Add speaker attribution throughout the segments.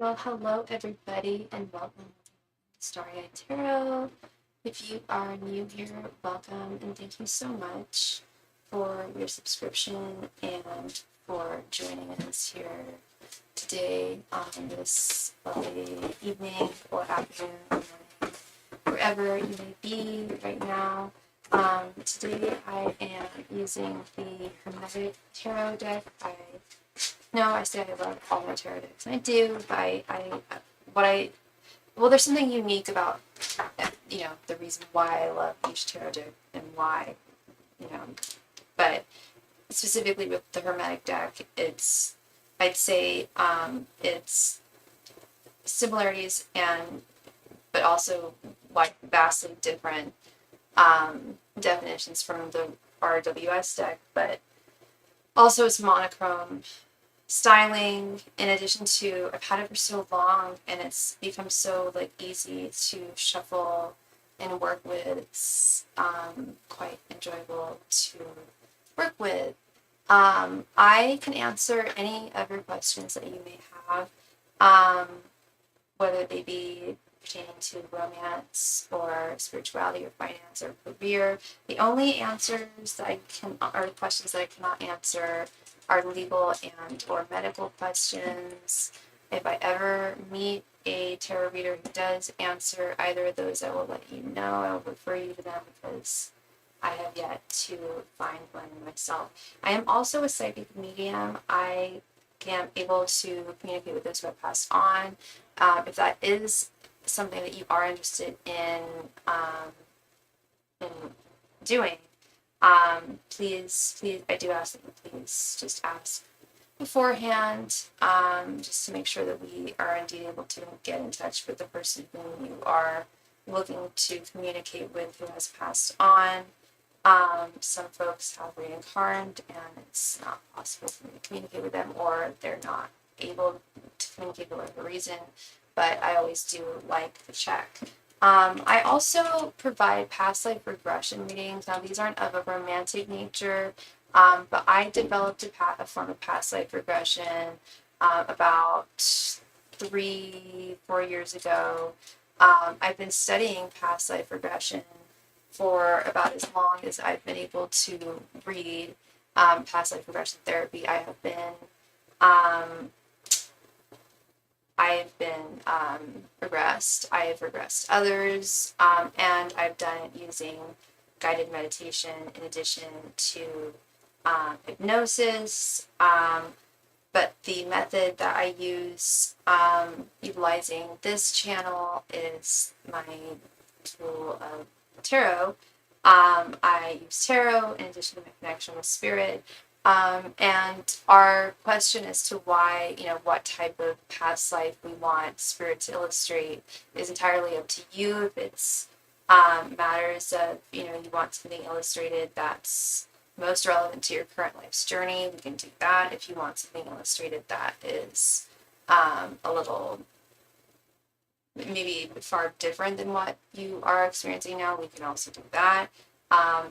Speaker 1: Well, hello everybody and welcome to Starry Tarot. If you are new here, welcome and thank you so much for your subscription and for joining us here today on this lovely evening or afternoon or morning, wherever you may be right now. Today I am using the Hermetic Tarot deck. I say I love all my tarot decks, and I do, but there's something unique about, the reason why I love each tarot deck and why, you know, but specifically with the Hermetic deck, I'd say, it's similarities but also like vastly different, definitions from the RWS deck, but also it's monochrome styling, in addition to I've had it for so long and it's become so easy to shuffle and work with. It's quite enjoyable to work with. I can answer any of your questions that you may have, whether they be pertaining to romance or spirituality or finance or career. The only questions that I cannot answer are legal and or medical questions. If I ever meet a tarot reader who does answer either of those, I will let you know. I will refer you to them because I have yet to find one myself. I am also a psychic medium. I am able to communicate with those who have passed on. If that is something that you are interested in doing, please, I do ask that you please just ask beforehand, just to make sure that we are indeed able to get in touch with the person whom you are looking to communicate with who has passed on. Some folks have reincarnated and it's not possible for me to communicate with them, or they're not able to communicate for whatever reason, but I always do like the check. I also provide past life regression readings. Now, these aren't of a romantic nature, but I developed a form of past life regression about 3-4 years ago. I've been studying past life regression for about as long as I've been able to read past life regression therapy. Regressed. I have regressed others, and I've done it using guided meditation in addition to hypnosis. But the method that I use utilizing this channel is my tool of tarot. I use tarot in addition to my connection with spirit. And our question as to why, what type of past life we want spirit to illustrate is entirely up to you. If it's matters of, you want something illustrated that's most relevant to your current life's journey, we can do that. If you want something illustrated that is a little, maybe far different than what you are experiencing now, we can also do that.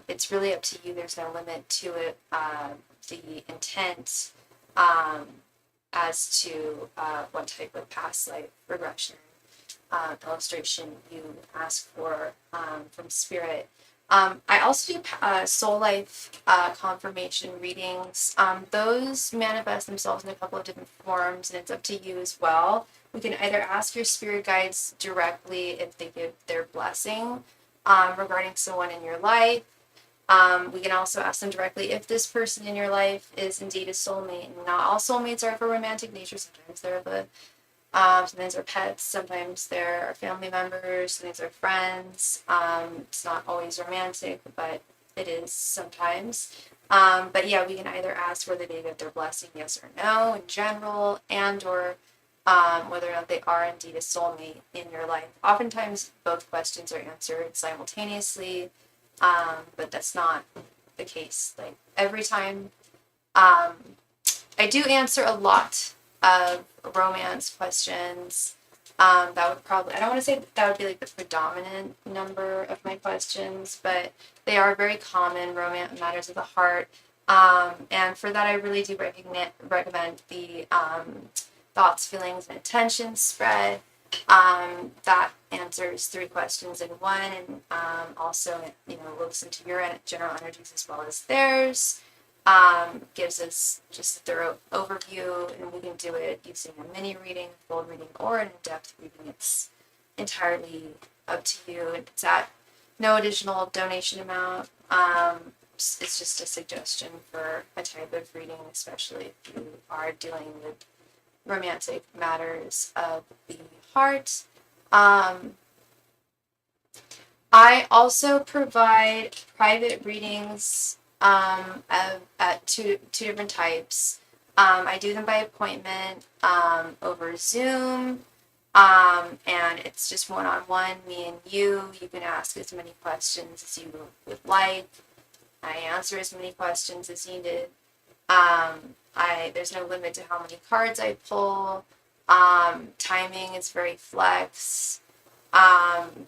Speaker 1: It's really up to you. There's no limit to it. The intent as to what type of past life regression illustration you ask for from spirit. I also do soul life confirmation readings. Those manifest themselves in a couple of different forms, and it's up to you as well. We can either ask your spirit guides directly if they give their blessing regarding someone in your life. We can also ask them directly if this person in your life is indeed a soulmate. And not all soulmates are of a romantic nature. Sometimes they're pets, sometimes they're family members, sometimes they're friends. It's not always romantic, but it is sometimes. But yeah, we can either ask whether they give their blessing, yes or no, in general, and or whether or not they are indeed a soulmate in your life. Oftentimes, both questions are answered simultaneously. But that's not the case. Every time, I do answer a lot of romance questions. That would probably, I don't want to say that would be the predominant number of my questions, but they are very common romance matters of the heart. And for that, I really do recommend the thoughts, feelings, and intentions spread. That answers 3 questions in one, and also, looks into your general energies as well as theirs. Gives us just a thorough overview, and we can do it using a mini reading, full reading, or an in-depth reading. It's entirely up to you. It's at no additional donation amount. It's just a suggestion for a type of reading, especially if you are dealing with romantic matters of the heart. I also provide private readings at two different types. I do them by appointment over Zoom, and it's just one-on-one, me and you. You can ask as many questions as you would like. I answer as many questions as needed. There's no limit to how many cards I pull. Timing is very flex. And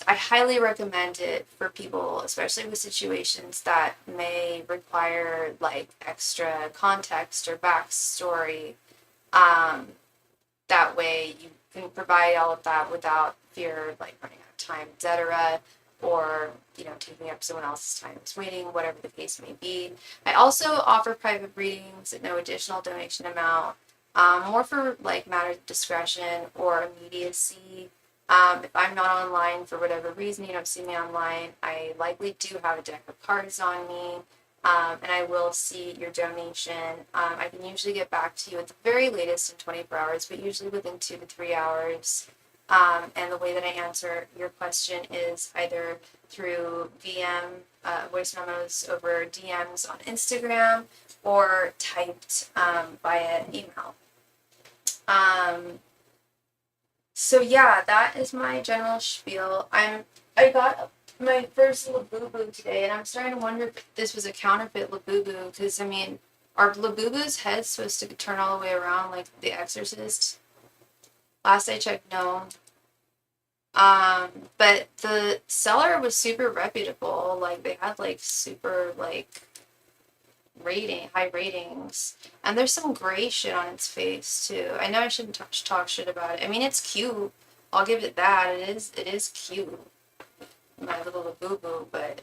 Speaker 1: I highly recommend it for people, especially with situations that may require like extra context or backstory. That way you can provide all of that without fear of like running out of time, etc., or taking up someone else's time is waiting, whatever the case may be. I also offer private readings at no additional donation amount, more for like matters of discretion or immediacy. If I'm not online for whatever reason, you don't see me online, I likely do have a deck of cards on me, and I will see your donation. I can usually get back to you at the very latest in 24 hours, but usually within 2 to 3 hours. And the way that I answer your question is either through voice memos over DMs on Instagram, or typed via email. So yeah, that is my general spiel. I got my first Labubu today, and I'm starting to wonder if this was a counterfeit Labubu, because are Labubu's heads supposed to turn all the way around like The Exorcist? Last I checked, no. But the seller was super reputable. Like, they had like super like high ratings, and there's some gray shit on its face too. I know I shouldn't talk shit about it. It's cute. I'll give it that. It is cute, my little Labubu, but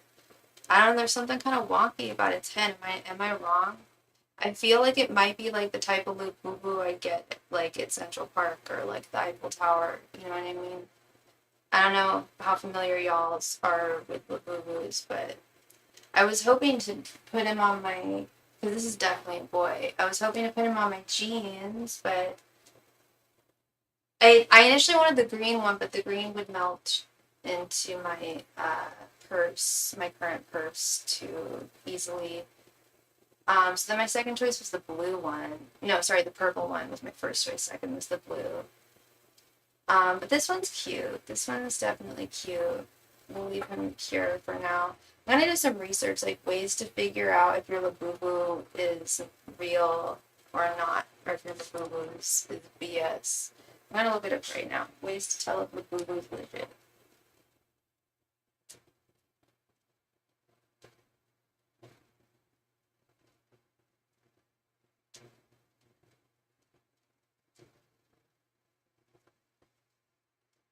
Speaker 1: I don't know. There's something kind of wonky about its head. Am I wrong? I feel like it might be like the type of Labubu I get like at Central Park or like the Eiffel Tower. You know what I mean? I don't know how familiar y'all are with Labubus, but I was hoping to put him on my, because this is definitely a boy, I was hoping to put him on my jeans, but I initially wanted the green one, but the green would melt into my purse, my current purse, too easily. So then my second choice was the blue one. No, sorry, the purple one was my first choice. Second was the blue. But this one's cute. This one is definitely cute. We'll leave him here for now. I'm gonna do some research, like ways to figure out if your Labubu is real or not, or if your Labubu is BS. I'm gonna look it up right now. Ways to tell if Labubu is legit.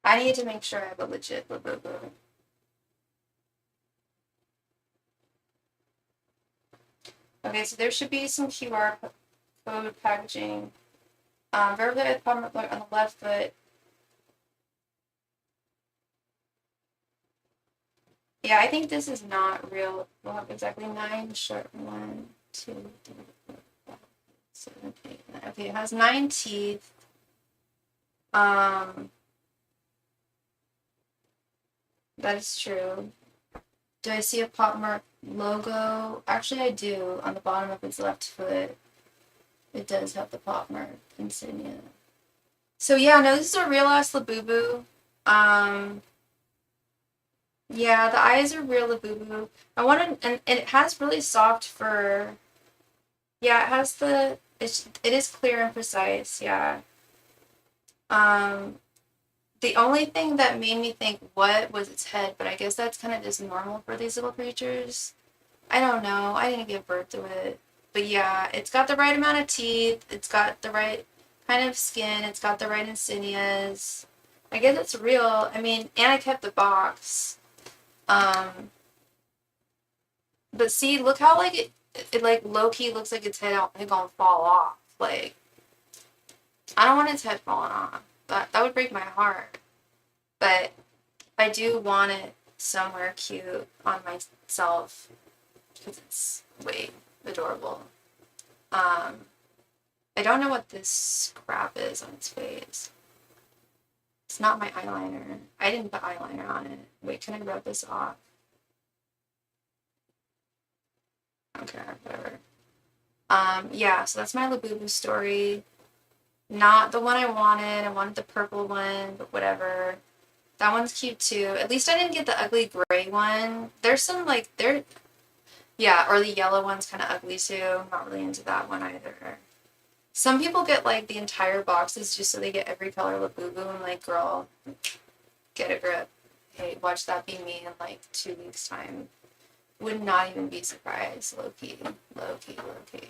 Speaker 1: I need to make sure I have a legit Labubu. Okay, so there should be some QR code packaging. Verify the palm on the left foot. Yeah, I think this is not real. We'll have exactly 9 short. 1, 2, 3, 4, 5, 6, 7, 8, 9. Okay, it has 9 teeth. That is true. Do I see a Pop Mart logo? Actually, I do. On the bottom of its left foot, it does have the Pop Mart insignia. So yeah, no, this is a real ass Labubu. Yeah, the eyes are real Labubu. And it has really soft fur. Yeah, it has it is clear and precise, yeah. The only thing that made me think what was its head, but I guess that's kind of just normal for these little creatures. I don't know. I didn't give birth to it. But yeah, it's got the right amount of teeth. It's got the right kind of skin. It's got the right insignias. I guess it's real. I mean, and I kept the box. But see, look how like it like low key looks like its head gonna fall off. Like, I don't want its head falling off. That would break my heart. But I do want it somewhere cute on myself because it's way adorable. I don't know what this crap is on its face. It's not my eyeliner. I didn't put eyeliner on it. Wait, can I rub this off? Okay, whatever. Yeah, so that's my Labubu story. Not the one I wanted. I wanted the purple one, but whatever. That one's cute too. At least I didn't get the ugly gray one. There's some like yeah, or the yellow one's kind of ugly too. I'm not really into that one either. Some people get like the entire boxes just so they get every color Labubu. I'm like, girl, get a grip. Hey, watch that be me in like 2 weeks' time. Would not even be surprised. Low key, low key, low key.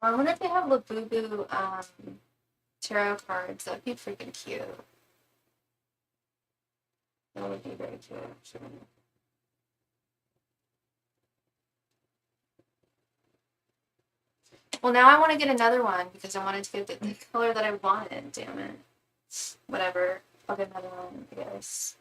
Speaker 1: I wonder if they have Labubu tarot cards. That'd be freaking cute. That would be very cute, actually. Well, now I want to get another one because I wanted to get the color that I wanted. Damn it. Whatever. I'll get another one, I guess.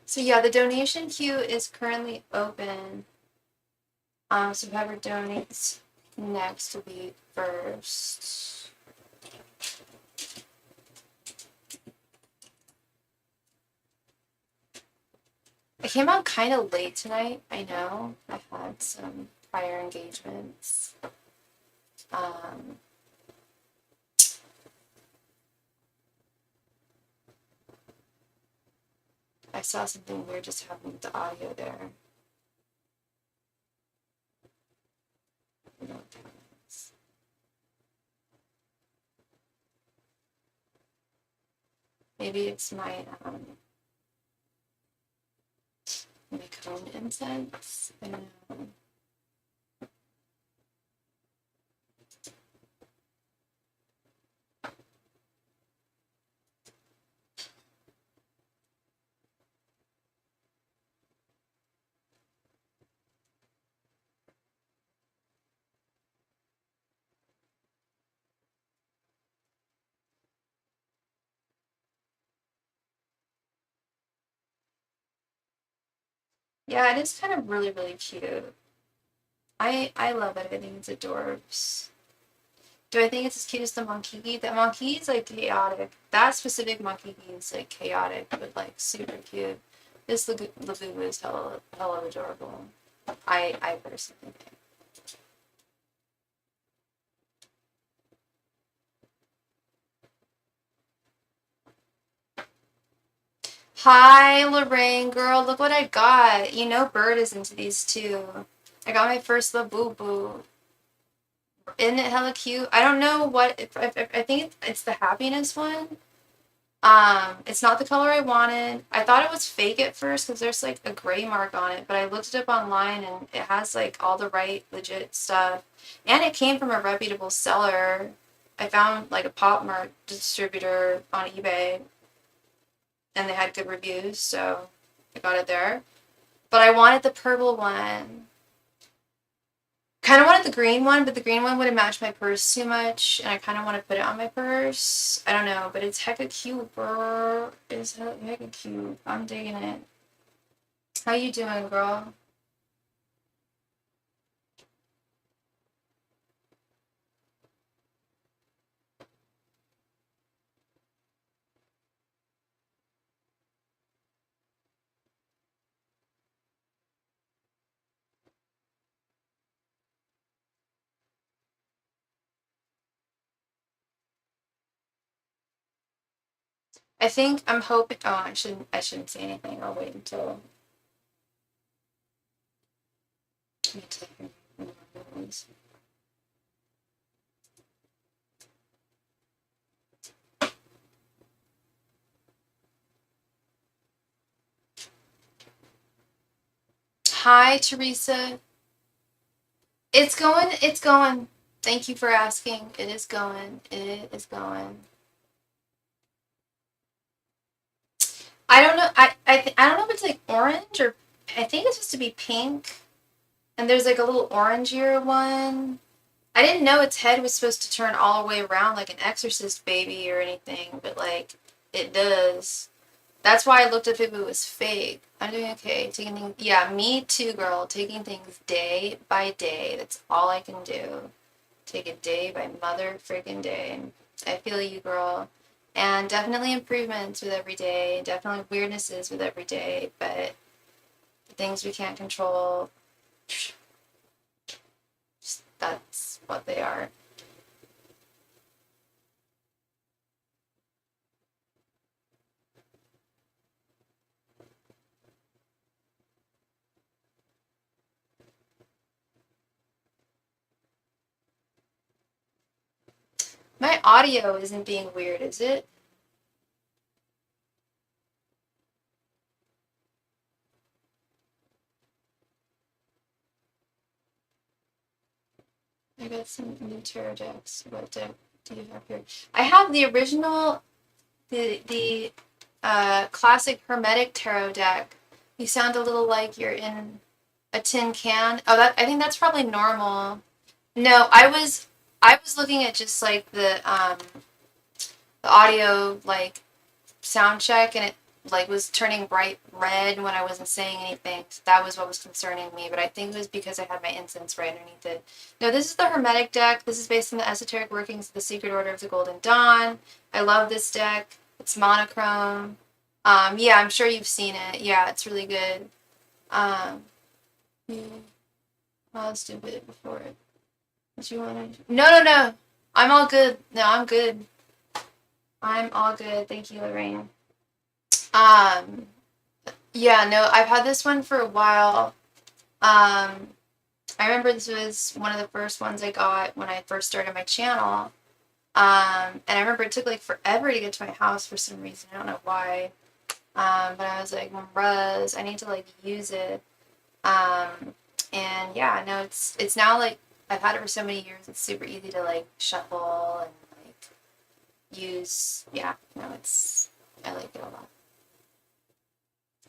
Speaker 1: So yeah, the donation queue is currently open. So whoever donates next week first. I came out kind of late tonight. I know. I had some prior engagements. I saw something weird just happening with the audio there. I don't know what that is. Maybe it's my cone incense. I don't know. Yeah, it is kind of really, really cute. I love it. I think it's adorbs. Do I think it's as cute as the monkey? The monkey is like chaotic. That specific monkey is like chaotic, but like super cute. This Labubu is hella adorable. I personally think. Hi, Lorraine, girl. Look what I got. You know Bird is into these too. I got my first Labubu. Isn't it hella cute? I don't know what. I think it's the happiness one. It's not the color I wanted. I thought it was fake at first because there's like a gray mark on it, but I looked it up online and it has like all the right legit stuff. And it came from a reputable seller. I found like a Pop Mart distributor on eBay, and they had good reviews, so I got it there. But I wanted the purple one. Kind of wanted the green one, but the green one wouldn't match my purse too much, and I kind of want to put it on my purse. I don't know, but it's hecka cute, bro. It's hecka cute. I'm digging it. How you doing, girl? I think I'm hoping. Oh, I shouldn't say anything. I'll wait until. Hi, Teresa. It's going. It's going. Thank you for asking. It is going. It is going. I don't know. I don't know if it's like orange or I think it's supposed to be pink. And there's like a little orangier one. I didn't know its head was supposed to turn all the way around like an exorcist baby or anything, but like it does. That's why I looked up if it was fake. I'm doing okay. Taking things, yeah, me too, girl. Taking things day by day. That's all I can do. Take it day by mother freaking day. I feel you, girl. And definitely improvements with every day. Definitely weirdnesses with every day. But the things we can't control, that's what they are. My audio isn't being weird, is it? I got some new tarot decks. What deck do you have here? I have the original, the classic Hermetic tarot deck. You sound a little like you're in a tin can. Oh, that I think that's probably normal. No, I was looking at just like the audio like sound check, and it like was turning bright red when I wasn't saying anything. So that was what was concerning me, but I think it was because I had my incense right underneath it. No, this is the Hermetic deck. This is based on the esoteric workings of the Secret Order of the Golden Dawn. I love this deck. It's monochrome. Yeah, I'm sure you've seen it. Yeah, it's really good. Um, yeah. Let's do it before it. What you want to? No, no, no. I'm all good. No, I'm good. I'm all good. Thank you, Lorraine. Um, yeah, no, I've had this one for a while. I remember this was one of the first ones I got when I first started my channel. And I remember it took like forever to get to my house for some reason. I don't know why. But I was like, Ruz, I need to like use it. And yeah, no, it's now like I've had it for so many years. It's super easy to like shuffle and like use. Yeah, no, I like it a lot.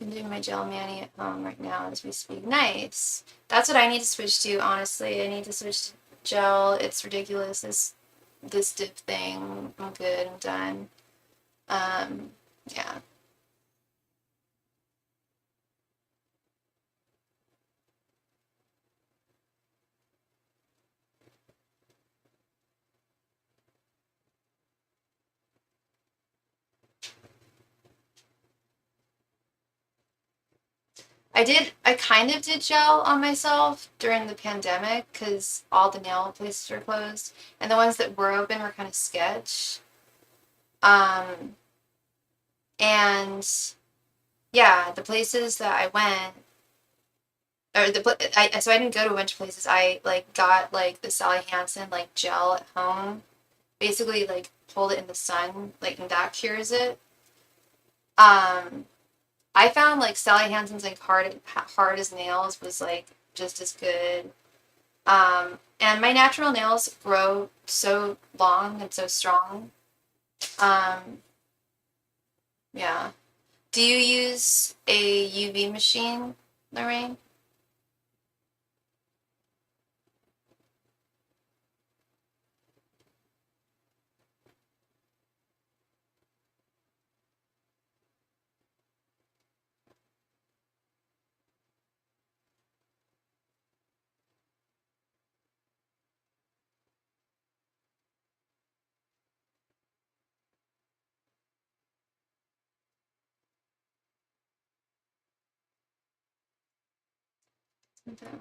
Speaker 1: I'm doing my gel mani at home right now as we speak. Nice. That's what I need to switch to, honestly. I need to switch to gel. It's ridiculous. This dip thing. I'm good. I'm done. Yeah. I kind of did gel on myself during the pandemic because all the nail places were closed, and the ones that were open were kind of sketch. Um, and yeah, the places that I went, or so I didn't go to a bunch of places. I like got like the Sally Hansen like gel at home, basically like hold it in the sun, like and that cures it. Um, I found like Sally Hansen's like hard as nails was like just as good. And my natural nails grow so long and so strong. Yeah. Do you use a UV machine, Lorraine?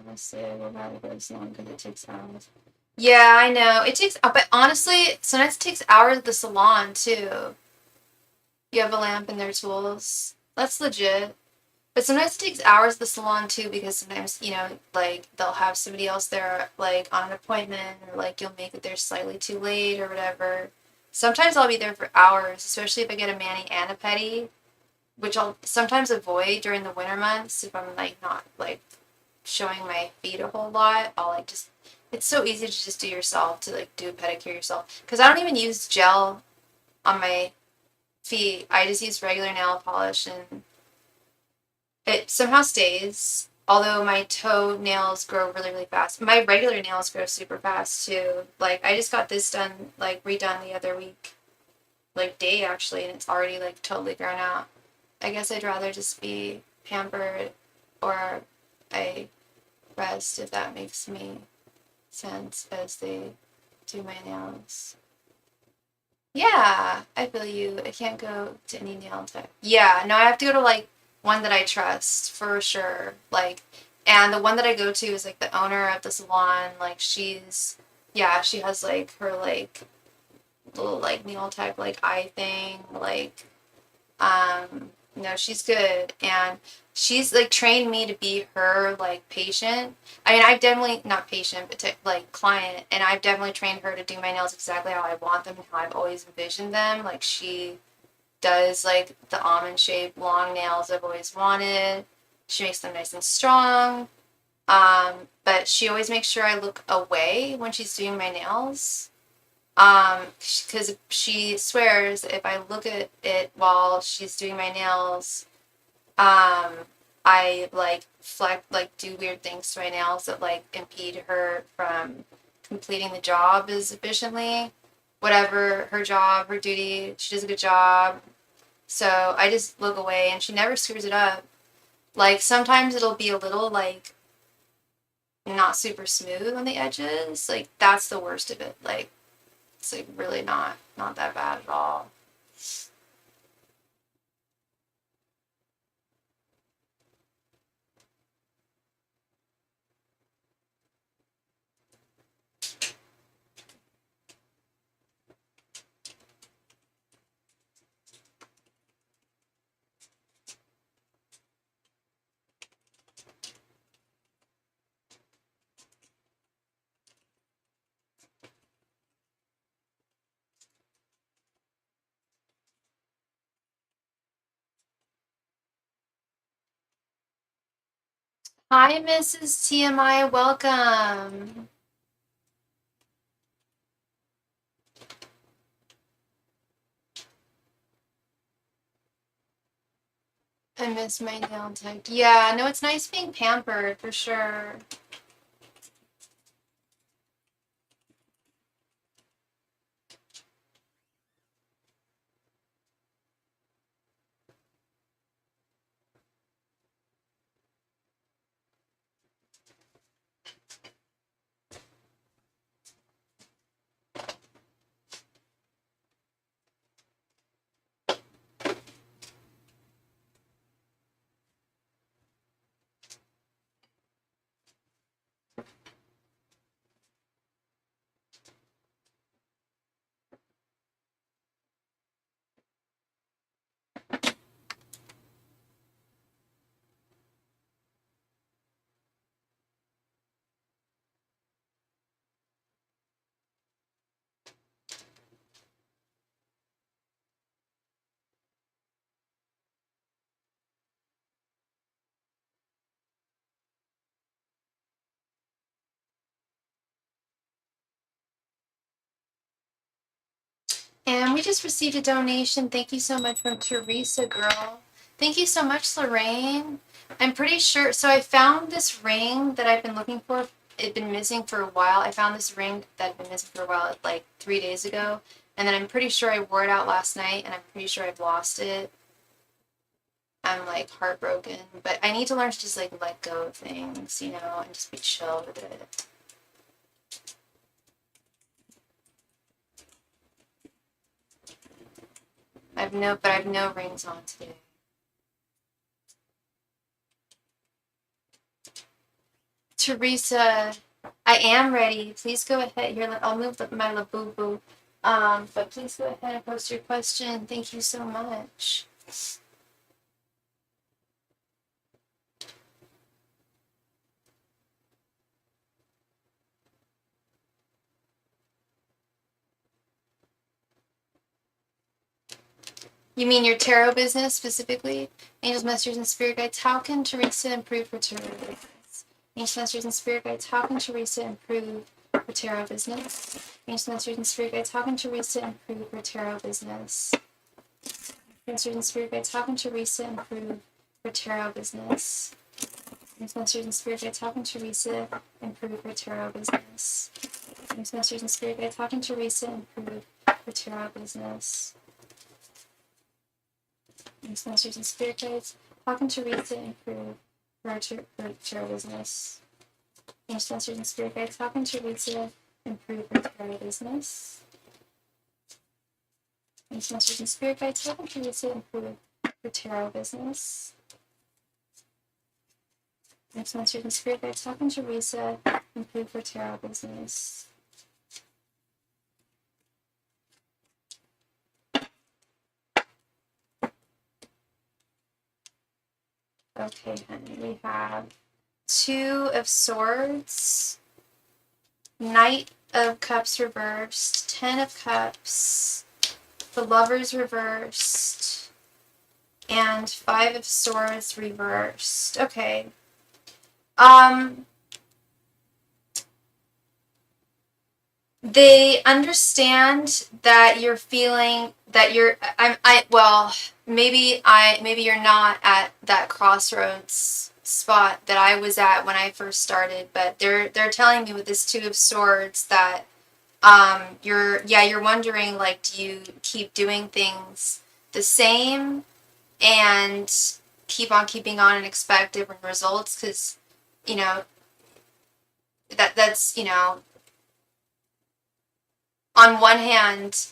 Speaker 1: Honestly, I would rather go salon because it takes hours. Yeah, I know. It takes, but honestly, sometimes it takes hours at the salon too. You have a lamp and their tools. That's legit. But sometimes it takes hours at the salon too because sometimes, like they'll have somebody else there like on an appointment or like you'll make it there slightly too late or whatever. Sometimes I'll be there for hours, especially if I get a mani and a pedi, which I'll sometimes avoid during the winter months if I'm like not like showing my feet a whole lot. I'll like just it's so easy to just do yourself to like do a pedicure yourself because I don't even use gel on my feet. I just use regular nail polish and it somehow stays. Although my toe nails grow really, really fast. My regular nails grow super fast too. Like I just got this done, like redone the other week, like day actually, and it's already like totally grown out. I guess I'd rather just be pampered or I rest if that makes me sense as they do my nails. Yeah, I feel you. I can't go to any nail tech. Yeah, no, I have to go to like one that I trust for sure. Like, and the one that I go to is like the owner of the salon. Like, yeah, she has like her like little like nail tech like eye thing. Like, no, she's good. And she's like trained me to be her like patient. I mean, I've definitely not patient, but like client, and I've definitely trained her to do my nails exactly how I want them and how I've always envisioned them. Like she does like the almond shaped long nails I've always wanted. She makes them nice and strong. But she always makes sure I look away when she's doing my nails. Because she swears if I look at it while she's doing my nails, um, I like like do weird things to my nails that like impede her from completing the job as efficiently. Whatever her job, her duty, she does a good job. So I just look away and she never screws it up. Like sometimes it'll be a little like not super smooth on the edges. Like that's the worst of it. Like it's like really not that bad at all. Hi, Mrs. TMI, welcome. I miss my nail tech. Yeah, no, it's nice being pampered for sure. And we just received a donation. Thank you so much from Teresa, girl. Thank you so much, Lorraine. I'm pretty sure. So I found this ring that I've been looking for. It'd been missing for a while. I found this ring that had been missing for a while, like 3 days ago. And then I'm pretty sure I wore it out last night, and I'm pretty sure I've lost it. I'm like heartbroken. But I need to learn to just like let go of things, you know, and just be chill with it. I have no rings on today. Teresa, I am ready. Please go ahead. Here, I'll move my labubu. But please go ahead and post your question. Thank you so much. You mean your tarot business specifically? Angels, messengers, and spirit guides. How can Teresa improve her tarot business? Angels, messengers, and spirit guides. How can Teresa improve her tarot business? Angels, messengers, and spirit guides. How can Teresa improve her tarot business? Messengers and spirit guides. How can Teresa improve her tarot business? Messengers and spirit guides. How can Teresa improve her tarot business? Messengers and spirit guides. How can Teresa improve her tarot business? Masters and spirit guides. How can Teresa improve her tarot business? Masters and spirit guides. How can Teresa improve her tarot business? Masters and spirit guides. How can Teresa improve her tarot business? Masters and spirit guides. How can Teresa improve her tarot business? Okay, honey, we have Two of Swords, Knight of Cups reversed, Ten of Cups, the Lovers reversed, and Five of Swords reversed. Okay. They understand that you're feeling that maybe you're not at that crossroads spot that I was at when I first started, but they're telling me with this Two of Swords that you're wondering, like, do you keep doing things the same and keep on keeping on and expect different results? Because you know that's on one hand,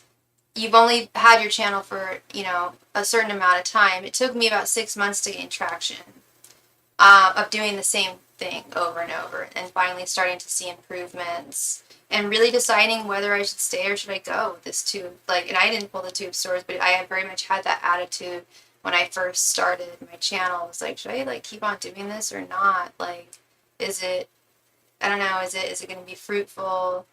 Speaker 1: you've only had your channel for, a certain amount of time. It took me about 6 months to gain traction of doing the same thing over and over and finally starting to see improvements and really deciding whether I should stay or should I go with this tube. Like, and I didn't pull the Two of Swords, but I have very much had that attitude when I first started my channel. It was like, should I like keep on doing this or not? Like, is it, I don't know, is it going to be fruitful?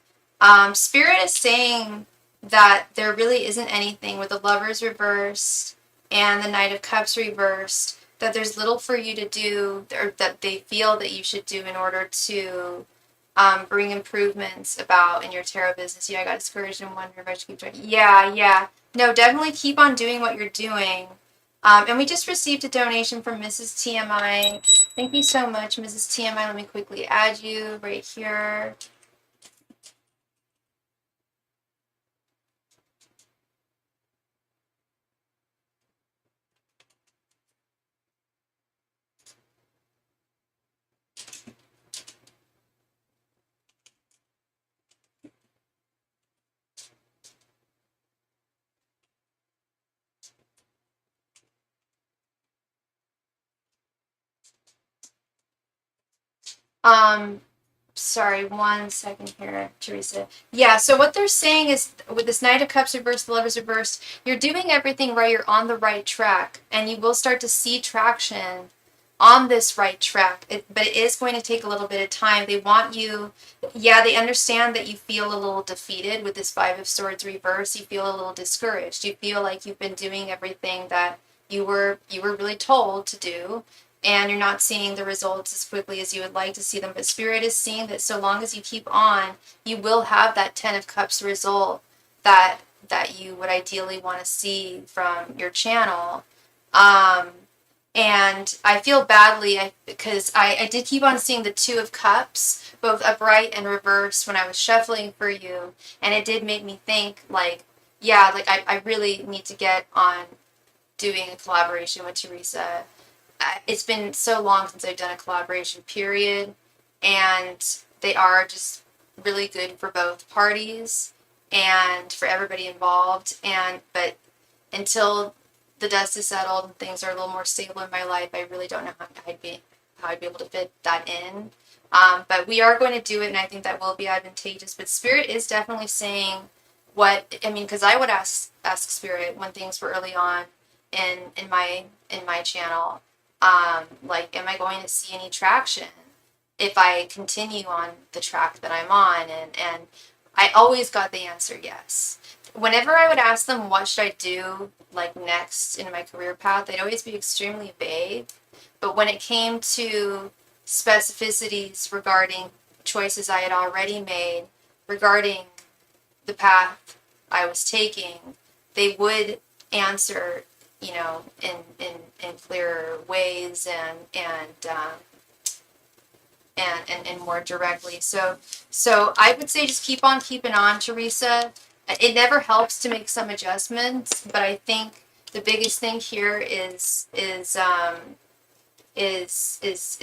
Speaker 1: Spirit is saying that there really isn't anything with the Lovers reversed and the Knight of Cups reversed, that there's little for you to do, or that they feel that you should do in order to bring improvements about in your tarot business. I got discouraged and wondered if I should keep trying. Yeah. No, definitely keep on doing what you're doing. And we just received a donation from Mrs. TMI. Thank you so much, Mrs. TMI. Let me quickly add you right here. Sorry, 1 second here, Teresa. Yeah, so what they're saying is with this Knight of Cups reversed, the Lovers reversed, you're doing everything right, you're on the right track, and you will start to see traction on this right track. But it is going to take a little bit of time. They want you, they understand that you feel a little defeated with this Five of Swords reverse. You feel a little discouraged. You feel like you've been doing everything that you were really told to do, and you're not seeing the results as quickly as you would like to see them. But Spirit is seeing that so long as you keep on, you will have that Ten of Cups result that that you would ideally want to see from your channel. And I feel badly because I did keep on seeing the Two of Cups, both upright and reversed, when I was shuffling for you. And it did make me think, like, yeah, like I really need to get on doing a collaboration with Teresa. It's been so long since I've done a collaboration, period. And they are just really good for both parties and for everybody involved. But until the dust is settled and things are a little more stable in my life, I really don't know how I'd be able to fit that in. But we are going to do it, and I think that will be advantageous. But Spirit is definitely saying what I mean, because I would ask Spirit when things were early on in my channel, like, am I going to see any traction if I continue on the track that I'm on? And I always got the answer yes. Whenever I would ask them what should I do like next in my career path, they'd always be extremely vague. But when it came to specificities regarding choices I had already made, regarding the path I was taking, they would answer, you know, in clearer ways and more directly. So I would say just keep on keeping on, Teresa. It never helps to make some adjustments, but I think the biggest thing here is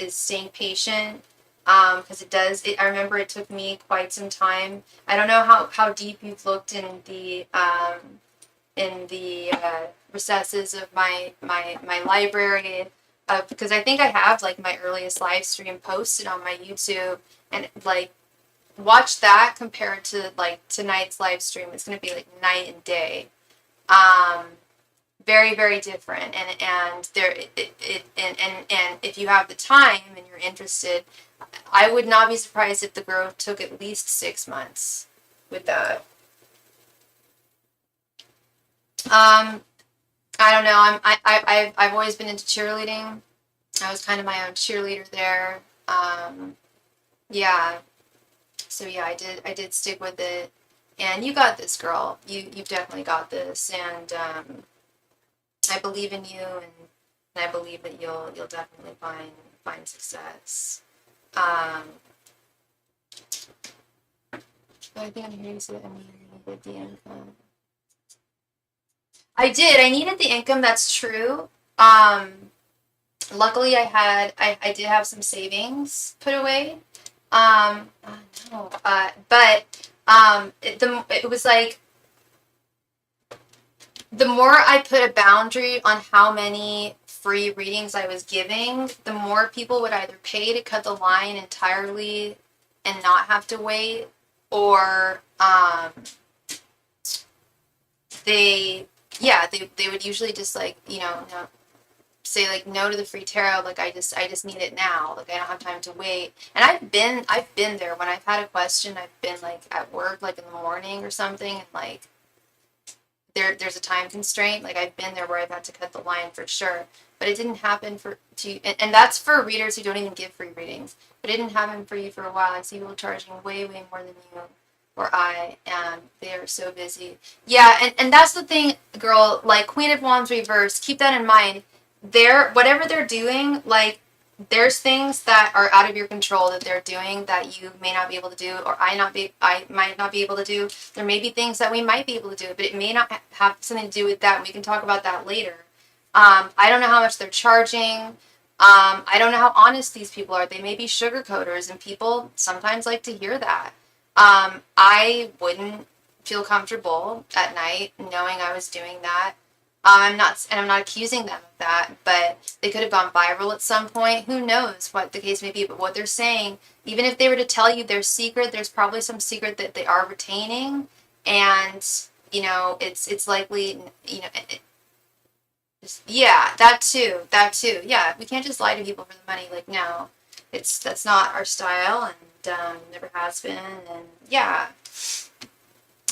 Speaker 1: staying patient. Because it does. I remember it took me quite some time. I don't know how deep you've looked in the recesses of my library, because I think I have like my earliest live stream posted on my YouTube, and like watch that compared to like tonight's live stream. It's going to be like night and day. Very, very different. And there and if you have the time and you're interested, I would not be surprised if the growth took at least 6 months with that. I don't know. I've always been into cheerleading. I was kind of my own cheerleader there. Yeah. So yeah, I did stick with it. And you got this, girl. You've definitely got this. And I believe in you, and I believe that you'll definitely find success. I think I'm hearing you say that I needed the income. I did. I needed the income. That's true. Luckily, I did have some savings put away. No. But it was like the more I put a boundary on how many free readings I was giving, the more people would either pay to cut the line entirely and not have to wait, or they would usually just like, you know, no, say like no to the free tarot, like I just need it now, like I don't have time to wait. And I've been there when I've had a question. I've been like at work, like in the morning or something, and like there's a time constraint. Like I've been there where I've had to cut the line for sure, but it didn't happen and that's for readers who don't even give free readings. But it didn't happen for you for a while. I see people charging way more than you or I, and they are so busy. Yeah, and that's the thing, girl. Like Queen of Wands reversed. Keep that in mind. Whatever they're doing, like there's things that are out of your control that they're doing that you may not be able to do, or I might not be able to do. There may be things that we might be able to do, but it may not have something to do with that. We can talk about that later. I don't know how much they're charging. I don't know how honest these people are. They may be sugarcoaters, and people sometimes like to hear that. I wouldn't feel comfortable at night knowing I was doing that. I'm not accusing them of that, but they could have gone viral at some point. Who knows what the case may be? But what they're saying, even if they were to tell you their secret, there's probably some secret that they are retaining, and you know, it's likely, you know, yeah, that too. Yeah, we can't just lie to people for the money. Like, no, that's not our style, and never has been. And yeah.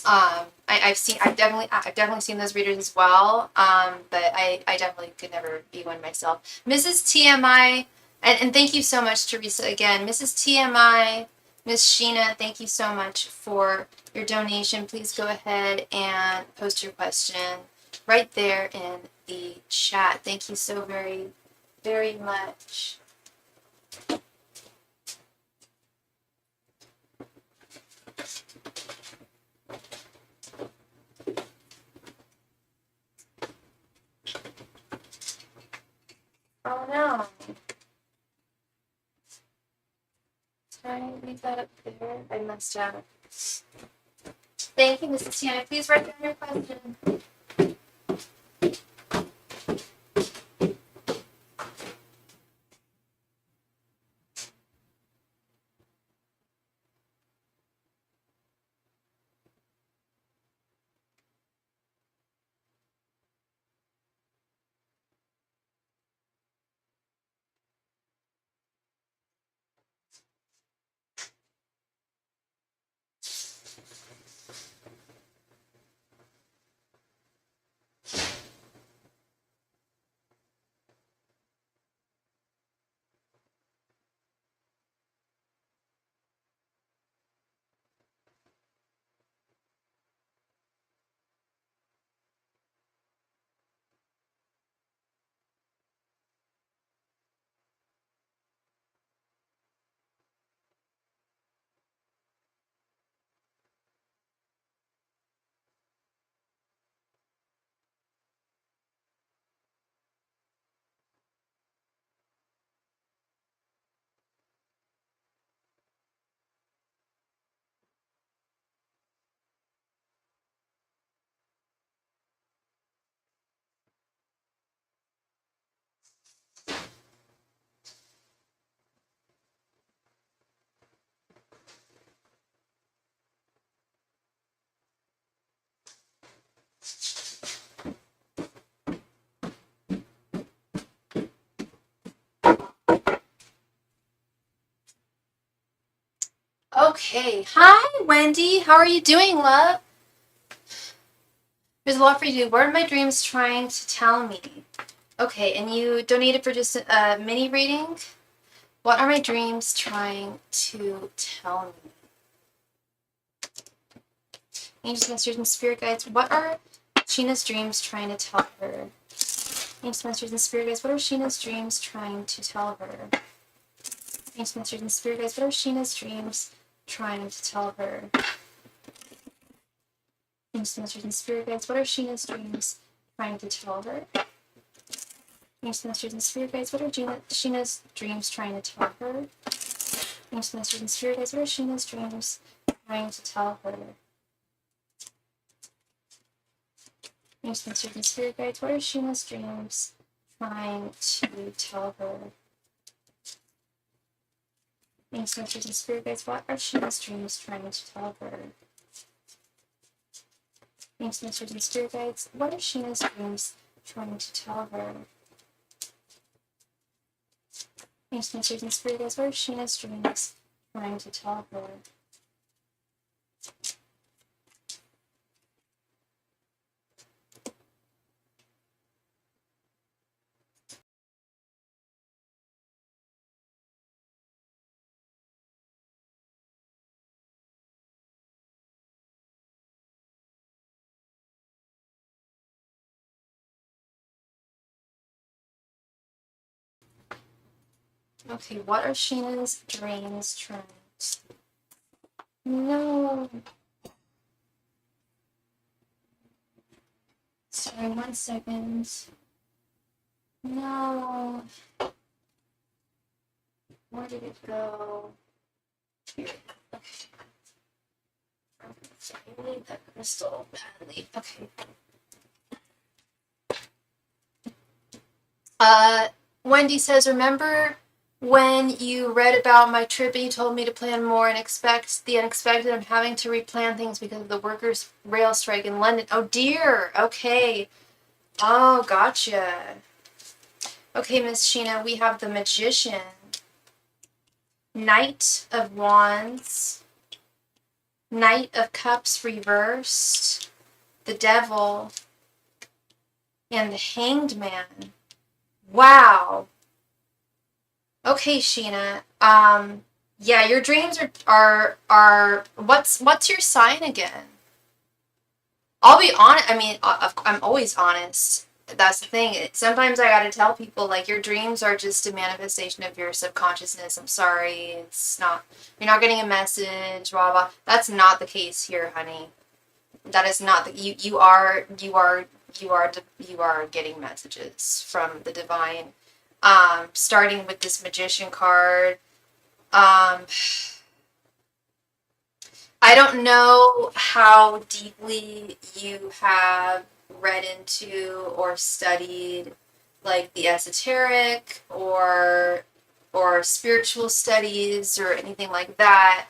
Speaker 1: I've definitely seen those readers as well. But I definitely could never be one myself. Mrs. TMI, and thank you so much, Teresa, again. Mrs. TMI Miss Sheena, thank you so much for your donation. Please go ahead and post your question right there in the chat. Thank you so very, very much. Oh no. Can I leave that up there? I messed up. Thank you, Mrs. Tiana. Please write down your question. Okay. Hi, Wendy. How are you doing, love? There's a lot for you to do. What are my dreams trying to tell me? Okay, and you donated for just a mini reading? What are my dreams trying to tell me? Angels, masters, and spirit guides. What are Sheena's dreams trying to tell her? Angels, masters, and spirit guides. What are Sheena's dreams trying to tell her? Angels, masters, and spirit guides. What are Sheena's dreams trying to tell her? Angels, masters, and spirit guides. What are Sheena's dreams trying to tell her? Angels, masters, and spirit guides. What are Sheena's dreams trying to tell her? Angels, masters, and spirit guides. What are Sheena's dreams trying to tell her? Angels, masters, and spirit guides. What are Sheena's dreams trying to tell her? Angels, masters, and spirit guides. What are Sheena's dreams trying to tell her? Angels, masters, and spirit guides. What are Sheena's dreams trying to tell her? Angels, masters, and spirit guides. What are Sheena's dreams trying to tell her? Okay, what are Sheena's dreams trying to... No. Sorry, 1 second. No. Where did it go? Here. Okay. Sorry, I need that crystal badly. Okay. Wendy says, remember when you read about my trip and you told me to plan more and expect the unexpected? I'm having to replan things because of the workers' rail strike in London. Oh dear. Okay. Oh, gotcha. Okay, Miss Sheena, we have the Magician, Knight of Wands, Knight of Cups reversed, the Devil, and the Hanged Man. Wow. Okay, Sheena. Yeah, your dreams are what's your sign again? I'll be honest. I mean, I'm always honest. That's the thing. Sometimes I gotta tell people, like, your dreams are just a manifestation of your subconsciousness. I'm sorry, it's not. You're not getting a message. Blah blah. That's not the case here, honey. That is not the you are getting messages from the divine. Starting with this magician card. Um, I don't know how deeply you have read into or studied like the esoteric or spiritual studies or anything like that.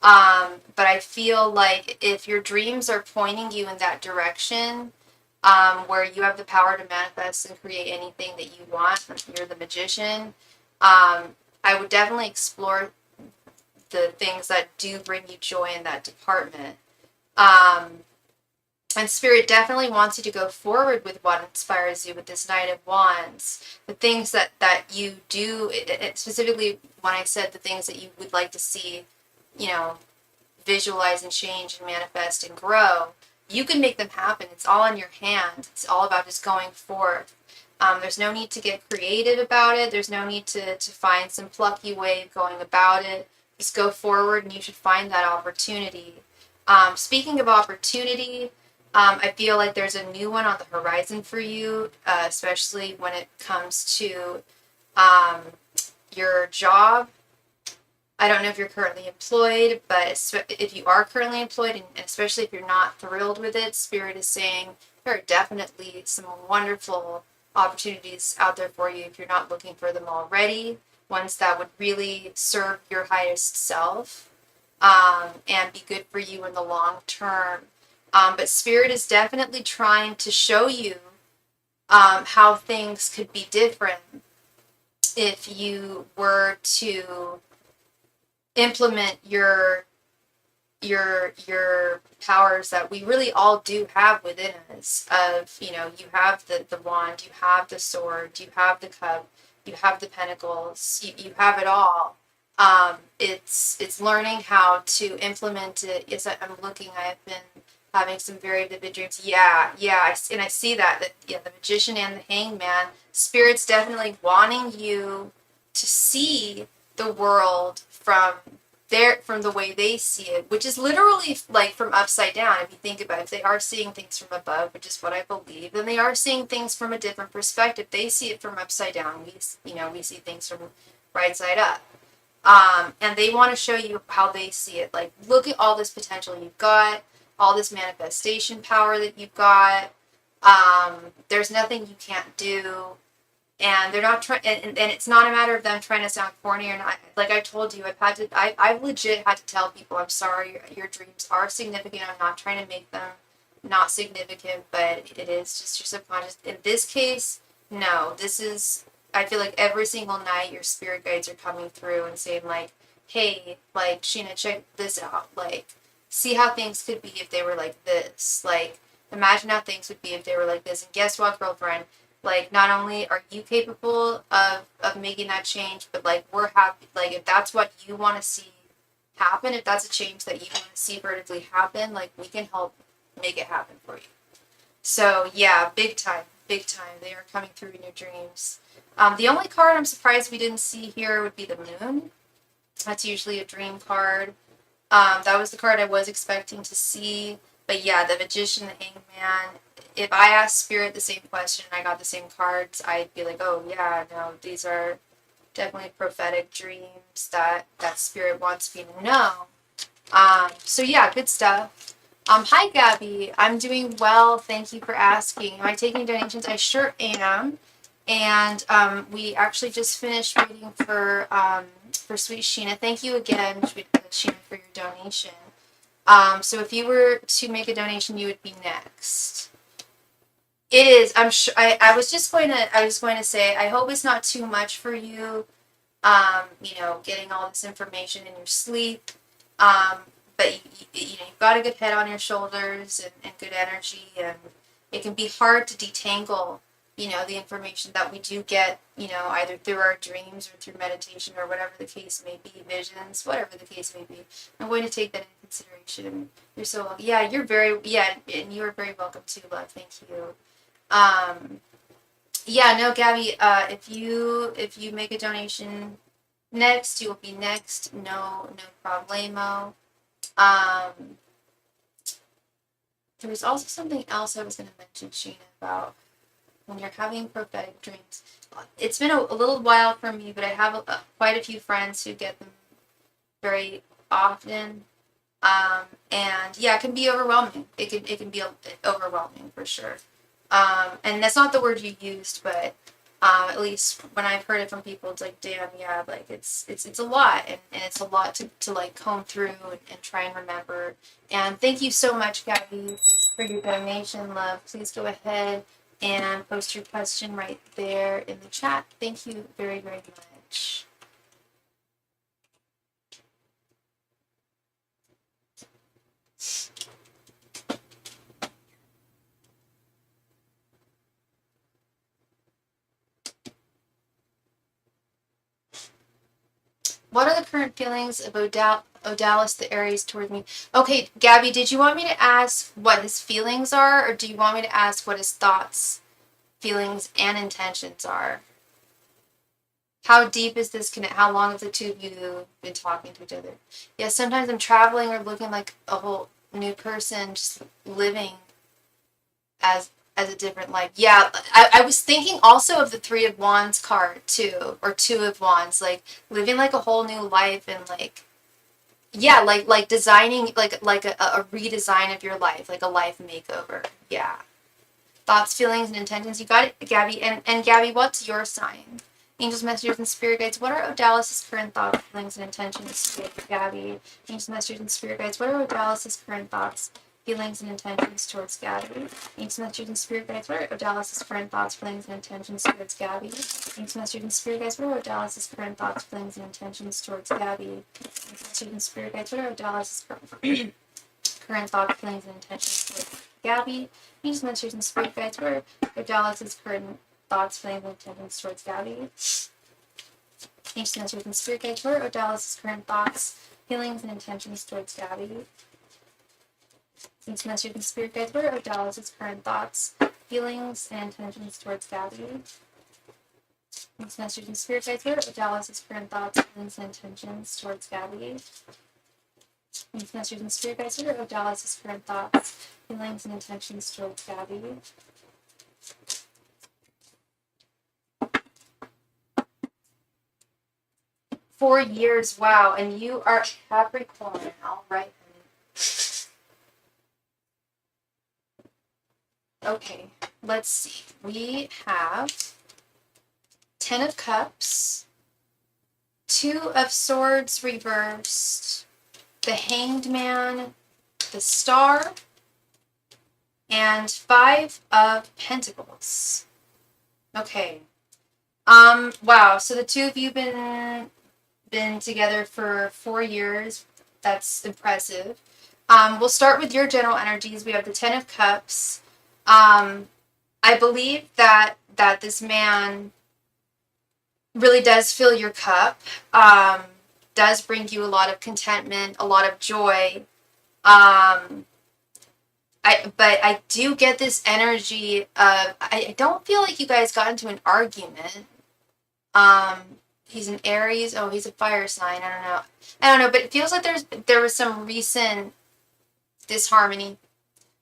Speaker 1: But I feel like if your dreams are pointing you in that direction, where you have the power to manifest and create anything that you want, you're the magician, I would definitely explore the things that do bring you joy in that department. Um, and Spirit definitely wants you to go forward with what inspires you with this Knight of Wands. The things that you do, specifically when I said the things that you would like to see, you know, visualize and change and manifest and grow, you can make them happen. It's all in your hand. It's all about just going forth. There's no need to get creative about it. There's no need to find some plucky way of going about it. Just go forward and you should find that opportunity. Speaking of opportunity, I feel like there's a new one on the horizon for you, especially when it comes to um, your job. I don't know if you're currently employed, but if you are currently employed, and especially if you're not thrilled with it, Spirit is saying there are definitely some wonderful opportunities out there for you if you're not looking for them already. Ones that would really serve your highest self, and be good for you in the long term. But Spirit is definitely trying to show you how things could be different if you were to implement your powers that we really all do have within us. Of, you have the wand, you have the sword, you have the cup, you have the pentacles, you have it all. It's learning how to implement it. Yes, I'm looking. I have been having some very vivid dreams. Yeah, and I see that yeah, the magician and the hangman. Spirit's definitely wanting you to see the world from the way they see it, which is literally like from upside down. If you think about it, if they are seeing things from above, which is what I believe, then they are seeing things from a different perspective. They see it from upside down. We see things from right side up. And they want to show you how they see it. Like, look at all this potential you've got, all this manifestation power that you've got. There's nothing you can't do. And they're not trying, and it's not a matter of them trying to sound corny or not. Like I told you, I've legit had to tell people, I'm sorry, your dreams are significant. I'm not trying to make them not significant, but it is just your subconscious. In this case, no, I feel like every single night your spirit guides are coming through and saying, like, hey, like, Sheena, check this out. Like, see how things could be if they were like this. Like, imagine how things would be if they were like this. And guess what, girlfriend? Like, not only are you capable of making that change, but like, we're happy. Like, if that's what you want to see happen, if that's a change that you want to see vertically happen, like, we can help make it happen for you. So yeah, big time, big time. They are coming through in your dreams. The only card I'm surprised we didn't see here would be the moon. That's usually a dream card. That was the card I was expecting to see. But yeah, the magician, the hangman. If I asked Spirit the same question and I got the same cards, I'd be like, oh yeah, no, these are definitely prophetic dreams that Spirit wants me to know. So yeah, good stuff. Hi Gabby, I'm doing well. Thank you for asking. Am I taking donations? I sure am. And we actually just finished waiting for Sweet Sheena. Thank you again, Sheena, for your donation. So if you were to make a donation, you would be next. It is. I'm sure. I was just going to say. I hope it's not too much for you. Getting all this information in your sleep. But you've got a good head on your shoulders and good energy, and it can be hard to detangle you know, the information that we do get, you know, either through our dreams or through meditation or whatever the case may be, visions, whatever the case may be. I'm going to take that into consideration. You're so welcome. Yeah, you're very, yeah, and you are very welcome too, love. Thank you. Yeah, no, Gabby, if you make a donation next, you will be next. No, no problemo. There was also something else I was going to mention, Sheena, about when you're having prophetic dreams. It's been a little while for me, but I have quite a few friends who get them very often. And yeah, it can be overwhelming. It can be overwhelming for sure. And that's not the word you used, but at least when I've heard it from people, it's like, damn, yeah, like it's a lot, and it's a lot to like comb through and try and remember. And thank you so much, Gabby, for your donation, love. Please go ahead and post your question right there in the chat. Thank you very, very much. What are the current feelings of Odalis the Aries toward me? Okay, Gabby, did you want me to ask what his feelings are, or do you want me to ask what his thoughts, feelings, and intentions are? How deep is this connect? How long have the two of you been talking to each other? Yeah, sometimes I'm traveling or looking like a whole new person, just living as a different life. Yeah, I was thinking also of the Three of Wands card too, or Two of Wands, like living like a whole new life and like, yeah, like designing like a redesign of your life, like a life makeover. Yeah. Thoughts, feelings, and intentions. You got it, Gabby. And Gabby, what's your sign? Angels, messengers, and spirit guides. What are Odalis' current thoughts, feelings, and intentions? Gabby. Angels, messengers, and spirit guides. What are Odalis' current thoughts, feelings, and intentions towards Gabby? Angels, messengers, and spirit guides. What are Odalis' current thoughts, feelings, and intentions towards Gabby? Angels, messengers, and spirit guides. What are Odalis' current thoughts, feelings, and intentions towards Gabby? Angels, messengers, and spirit guides. What are Odalis' current thoughts, feelings, and intentions towards Gabby? Angels, messengers, and spirit guides. What are Odalis' current thoughts, feelings, and intentions towards Gabby? Angels, messengers, and spirit guides. What are Odalis' current thoughts, feelings, and intentions towards Gabby? Angels, messengers, and spirit guides. What are Odalis' current thoughts, feelings, and intentions towards Gabby? Angels, messengers, and spirit guides. What are Odalis' current thoughts, feelings, and intentions towards Gabby? Angels, messengers, and spirit guides. What are Odalis' current thoughts, feelings, and intentions towards Gabby? 4 years, wow, and you are Capricorn, all right. Okay, let's see. We have 10 of Cups, 2 of Swords reversed, the Hanged Man, the Star, and 5 of Pentacles. Okay. Wow, so the two of you been together for 4 years. That's impressive. We'll start with your general energies. We have the 10 of Cups. I believe that this man really does fill your cup, does bring you a lot of contentment, a lot of joy. But I do get this energy of, I don't feel like you guys got into an argument. He's an Aries. Oh, he's a fire sign. I don't know, but it feels like there was some recent disharmony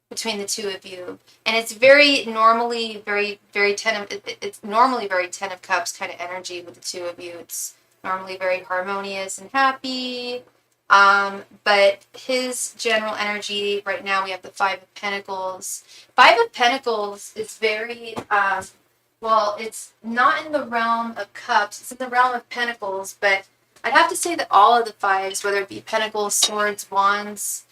Speaker 1: between the two of you, and it's very normally very it's normally very 10 of Cups kind of energy with the two of you. It's normally very harmonious and happy. But his general energy right now, we have the 5 of Pentacles. 5 of Pentacles is very well, it's not in the realm of Cups, it's in the realm of Pentacles, but I'd have to say that all of the fives, whether it be Pentacles, Swords, Wands,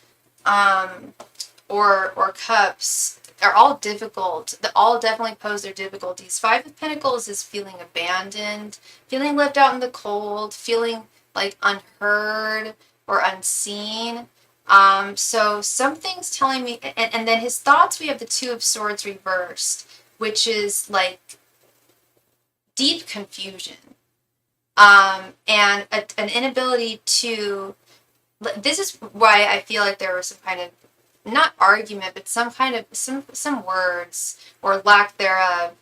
Speaker 1: or Cups, are all difficult. They all definitely pose their difficulties. 5 of Pentacles is feeling abandoned, feeling left out in the cold, feeling like unheard or unseen. So something's telling me, and then his thoughts, we have the 2 of Swords reversed. which is like deep confusion, and an inability to. This is why I feel like there was some kind of, not argument, but some kind of some words or lack thereof.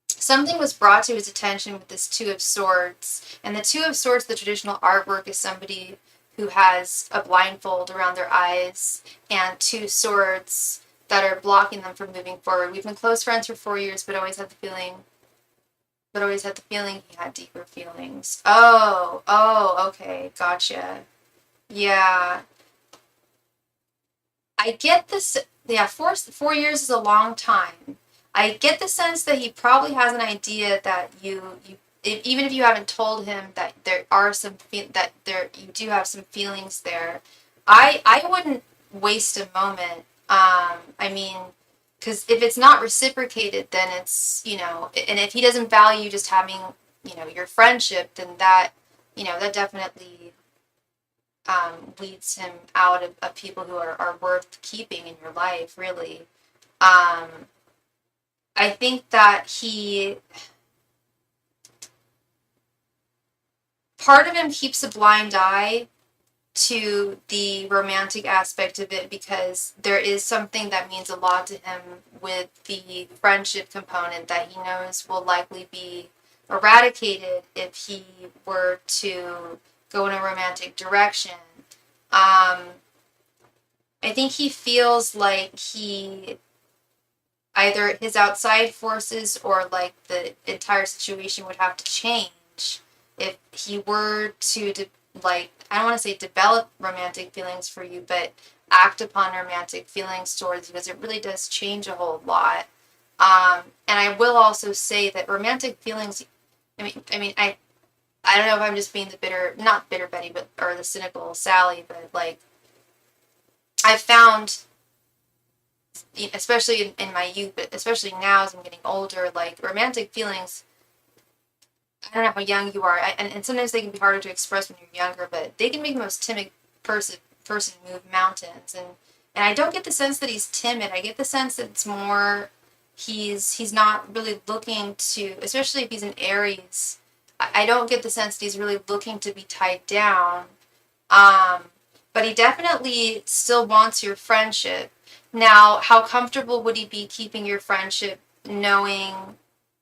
Speaker 1: Something was brought to his attention with this Two of Swords, and the Two of Swords, the traditional artwork, is somebody who has a blindfold around their eyes and two swords that are blocking them from moving forward. We've been close friends for 4 years, but always had the feeling he had deeper feelings. Oh, okay, gotcha. Yeah, I get this. Yeah, 4 years is a long time. I get the sense that he probably has an idea that even if you haven't told him that there are you do have some feelings there. I wouldn't waste a moment. I mean, because if it's not reciprocated, then it's, and if he doesn't value just having, your friendship, then that definitely leads him out of people who are worth keeping in your life, really. I think that part of him keeps a blind eye to the romantic aspect of it, because there is something that means a lot to him with the friendship component that he knows will likely be eradicated if he were to go in a romantic direction. I think he feels like either his outside forces or like the entire situation would have to change if he were to I don't want to say develop romantic feelings for you, but act upon romantic feelings towards you, because it really does change a whole lot. And I will also say that romantic feelings, I don't know if I'm just being not bitter Betty, or the cynical Sally, but like, I found, especially in my youth, but especially now as I'm getting older, like romantic feelings, I don't know how young you are, and sometimes they can be harder to express when you're younger, but they can make the most timid person move mountains. And I don't get the sense that he's timid. I get the sense that it's more he's not really looking to, especially if he's in Aries. I don't get the sense that he's really looking to be tied down. But he definitely still wants your friendship. Now, how comfortable would he be keeping your friendship, knowing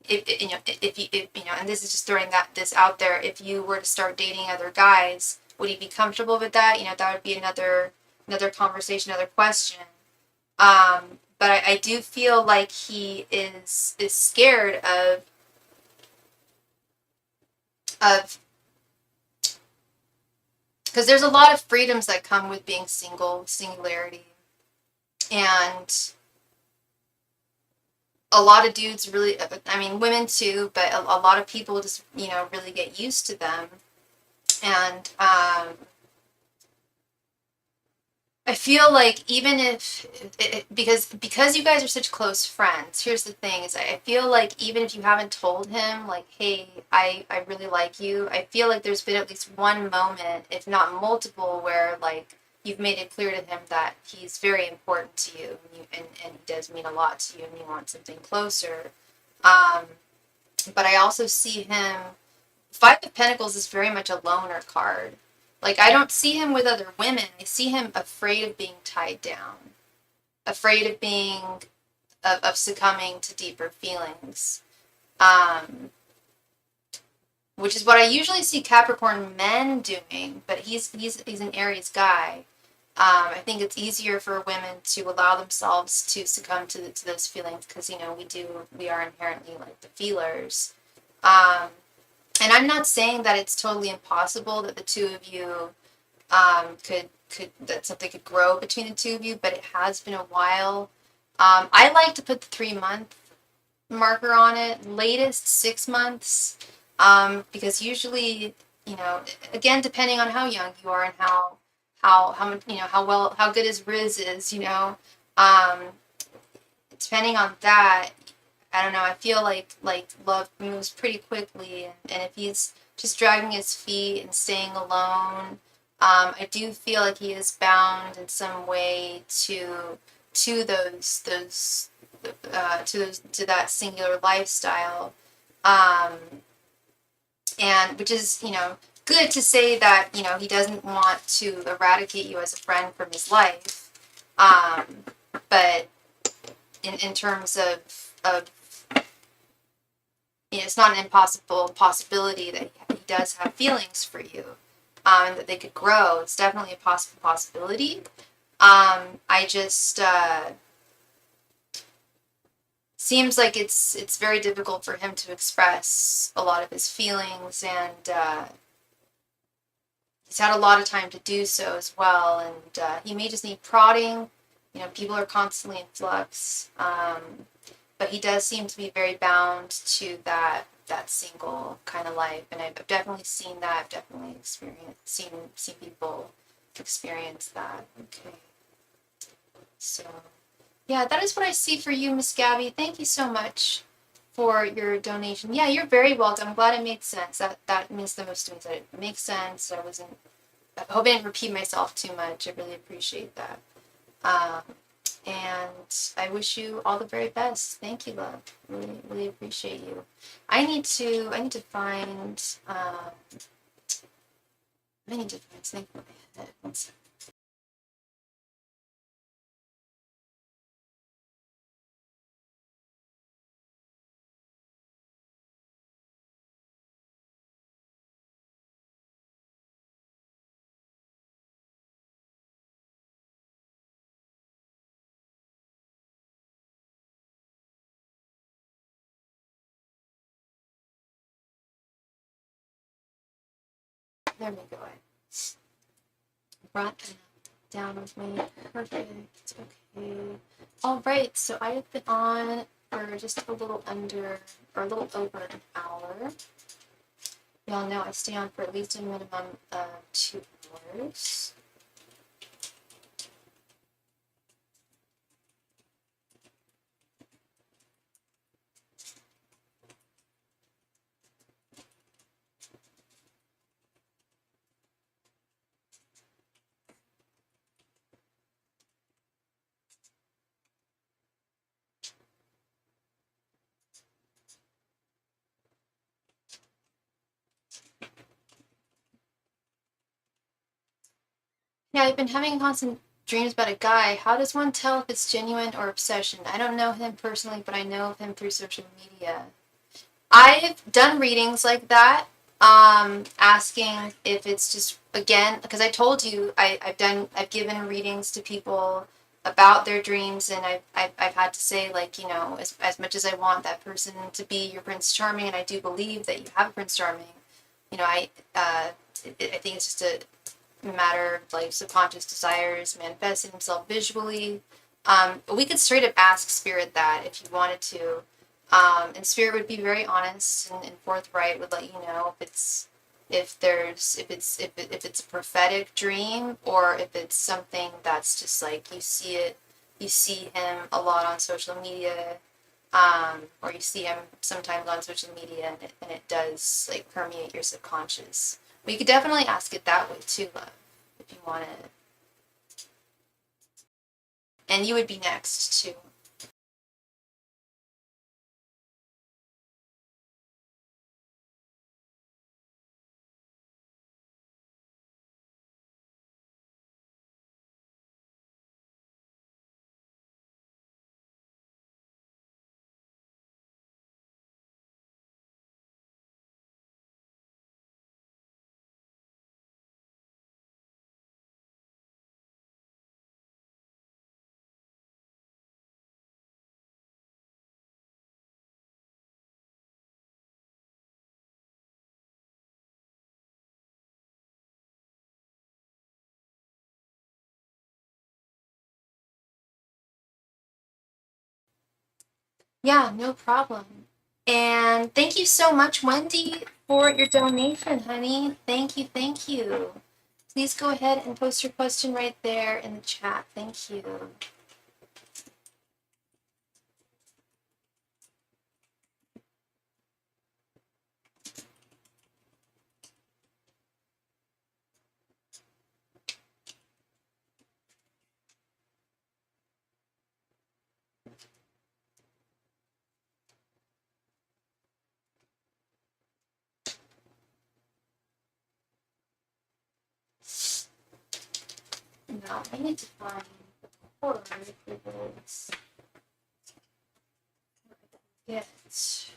Speaker 1: and this is just throwing this out there, if you were to start dating other guys, would he be comfortable with that? That would be another conversation, another question. But I do feel like he is scared of because there's a lot of freedoms that come with being singularity, and a lot of dudes really, women too, but a lot of people just, really get used to them. And I feel like even because you guys are such close friends, here's the thing, is I feel like even if you haven't told him, like, hey, I really like you, I feel like there's been at least one moment, if not multiple, where, like, you've made it clear to him that he's very important to you, and he does mean a lot to you, and you want something closer. But I also see him, Five of Pentacles is very much a loner card. Like, I don't see him with other women. I see him afraid of being tied down, afraid of of succumbing to deeper feelings. Which is what I usually see Capricorn men doing, but he's an Aries guy. I think it's easier for women to allow themselves to succumb to those feelings, because we are inherently like the feelers. And I'm not saying that it's totally impossible that the two of you that something could grow between the two of you, but it has been a while. I like to put the 3-month marker on it, latest 6 months, because usually, again, depending on how young you are and how much, how good his Riz is, depending on that, I don't know, I feel like love moves pretty quickly, and if he's just dragging his feet and staying alone, I do feel like he is bound in some way to those to that singular lifestyle, and which is, you know, good to say that, you know, he doesn't want to eradicate you as a friend from his life, but in terms of you know, it's not an impossible possibility that he does have feelings for you, and that they could grow. It's definitely a possible possibility. I just seems like it's very difficult for him to express a lot of his feelings, and he's had a lot of time to do so as well. And he may just need prodding. You know, people are constantly in flux, but he does seem to be very bound to that single kind of life. And I've definitely seen that. I've definitely seen people experience that. Okay, so. Yeah, that is what I see for you, Miss Gabby. Thank you so much for your donation. Yeah, you're very welcome. I'm glad it made sense. That means the most to me. That it makes sense. I hope I didn't repeat myself too much. I really appreciate that. And I wish you all the very best. Thank you, love. Really, really appreciate you. I need to find something for my head. One second. There we go. I brought that down with me. Perfect. Okay. All right. So I have been on for just a little under, or a little over an hour. Y'all know I stay on for at least a minimum of 2 hours. Yeah, I've been having constant dreams about a guy. How does one tell if it's genuine or obsession? I don't know him personally, but I know of him through social media. I've done readings like that, asking if it's just, again, because I told you I've given readings to people about their dreams, and I've had to say, like, you know, as much as I want that person to be your Prince Charming, and I do believe that you have a Prince Charming, you know, I think it's just a matter of like subconscious desires manifesting himself visually. We could straight up ask Spirit that if you wanted to. And Spirit would be very honest and forthright, would let you know if it's a prophetic dream, or if it's something that's just like you see him a lot on social media, or you see him sometimes on social media, and it does like permeate your subconscious. But you could definitely ask it that way too, love, if you want it. And you would be next too. Yeah, no problem. And thank you so much, Wendy, for your donation, honey. Thank you, thank you. Please go ahead and post your question right there in the chat. Thank you. Now I need to find the cord for this. Yes.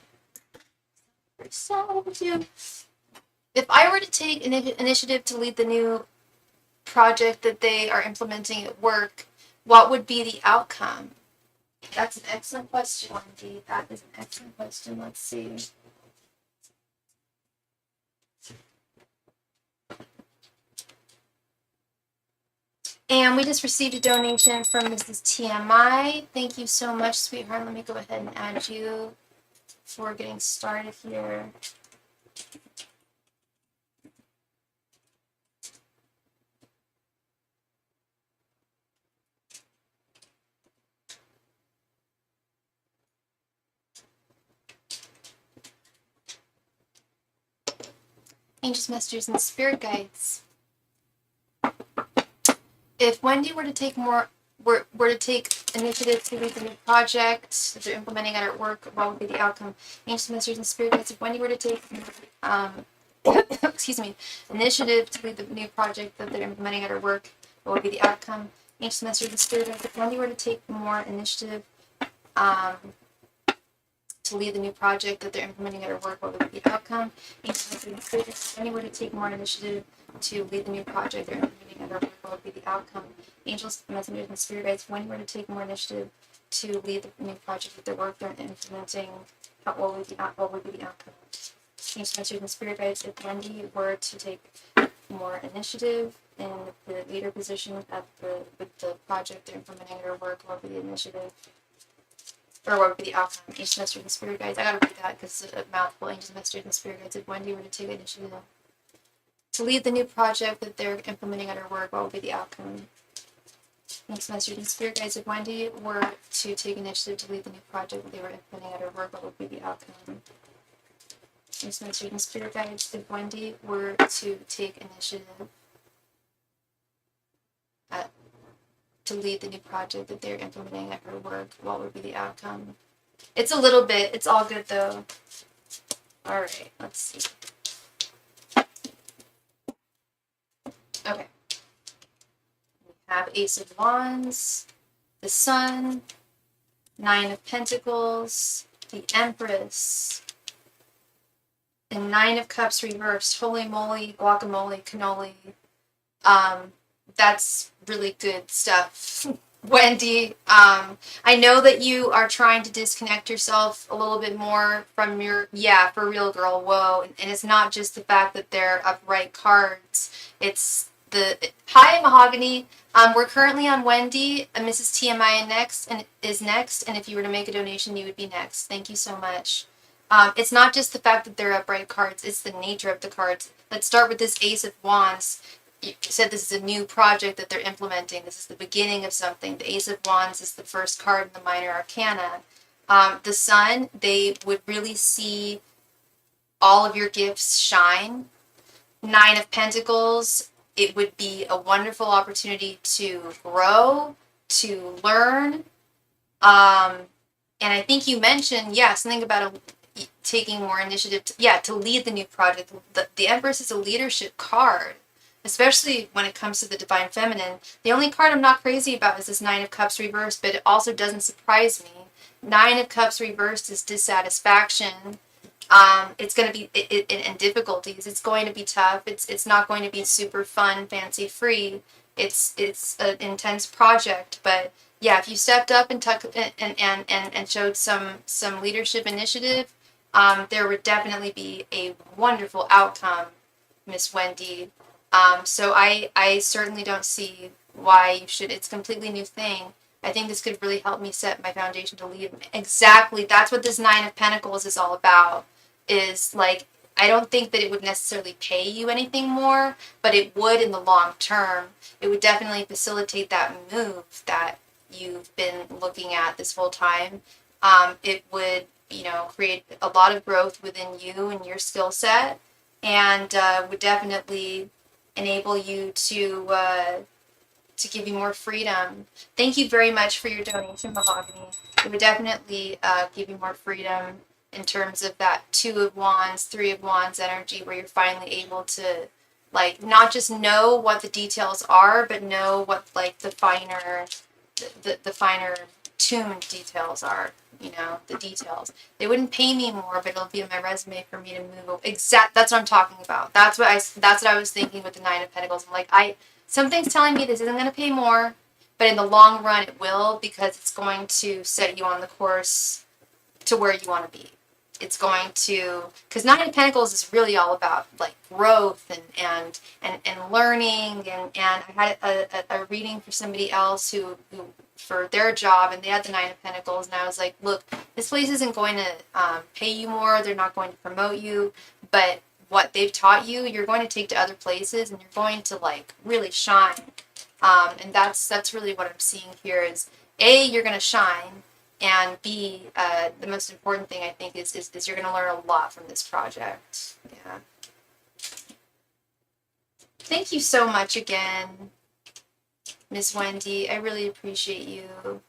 Speaker 1: If I were to take initiative to lead the new project that they are implementing at work, what would be the outcome? That's an excellent question, Wendy. That is an excellent question. Let's see. And we just received a donation from Mrs. TMI. Thank you so much, sweetheart. Let me go ahead and add you before getting started here. Angels, messengers, and spirit guides. If Wendy were to take initiative to lead the new project that they're implementing at her work, what would be the outcome? Angels, messengers, and spirit guides. If Wendy were to take excuse me, initiative to lead the new project that they're implementing at her work, what would be the outcome? Angels, messengers, and spirit guides. If Wendy were to take more initiative to lead the new project that they're implementing at her work, what would be the outcome? Angels, messengers, and spirit guides. If Wendy were to take more initiative to lead the new project they're implementing at her work, what would be the outcome? Angels, messengers, and spirit guides. If Wendy were to take more initiative to lead the new project that their work they're implementing, what would be the outcome? Angels, messengers, and spirit guides. If Wendy were to take more initiative in the leader position with the project they're implementing at her work, what would be the initiative? Or what would be the outcome? Angels, messengers, and spirit guides. I gotta read that because it's a mouthful. Angels, messengers, and spirit guides. If Wendy were to take initiative to lead the new project that they're implementing at her work, what would be the outcome? Angels, messengers, and spirit guides. If Wendy were to take initiative to lead the new project that they were implementing at her work, what would be the outcome? Angels, messengers, and spirit guides. If Wendy were to take initiative to lead the new project that they're implementing at her work, what would be the outcome? It's a little bit. It's all good though. All right. Let's see. Okay. We have Ace of Wands, the Sun, Nine of Pentacles, the Empress, and Nine of Cups reversed. Holy moly, guacamole, cannoli. That's really good stuff. Wendy, I know that you are trying to disconnect yourself a little bit more from your, yeah, for real girl, whoa. And it's not just the fact that they're upright cards. It's hi, Mahogany. We're currently on Wendy, Mrs. TMI is next, and if you were to make a donation, you would be next. Thank you so much. It's not just the fact that they're upright cards, it's the nature of the cards. Let's start with this Ace of Wands. You said this is a new project that they're implementing. This is the beginning of something. The Ace of Wands is the first card in the minor arcana. The Sun, they would really see all of your gifts shine. Nine of Pentacles, it would be a wonderful opportunity to grow, to learn. And I think you mentioned, something about taking more initiative, to lead the new project. The Empress is a leadership card, especially when it comes to the Divine Feminine. The only card I'm not crazy about is this Nine of Cups reversed, but it also doesn't surprise me. Nine of Cups reversed is dissatisfaction. It's going to be in difficulties. It's going to be tough. It's not going to be super fun, fancy free. It's an intense project, but yeah, if you stepped up and showed some leadership initiative, there would definitely be a wonderful outcome, Miss Wendy. So I certainly don't see why you should. It's a completely new thing. I think this could really help me set my foundation to lead. Exactly. That's what this Nine of Pentacles is all about. Is like, I don't think that it would necessarily pay you anything more, but it would in the long term. It would definitely facilitate that move that you've been looking at this whole time. It would, create a lot of growth within you and your skill set, and would definitely enable you to give you more freedom. Thank you very much for your donation, Mahogany. It would definitely give you more freedom in terms of that Two of Wands, Three of Wands energy, where you're finally able to like not just know what the details are, but know what like the finer tuned details are, you know, the details. They wouldn't pay me more, but it'll be on my resume for me to move. That's what I'm talking about. That's what I was thinking with the Nine of Pentacles. I'm like, something's telling me this isn't going to pay more, but in the long run it will, because it's going to set you on the course to where you want to be. It's going to, because Nine of Pentacles is really all about like growth and learning, and I had a reading for somebody else who for their job, and they had the Nine of Pentacles, and I was like, look, this place isn't going to pay you more, they're not going to promote you, but what they've taught you, you're going to take to other places, and you're going to like really shine. And that's really what I'm seeing here is, A, you're going to shine, and B, the most important thing I think is you're going to learn a lot from this project. Yeah. Thank you so much again, Miss Wendy. I really appreciate you.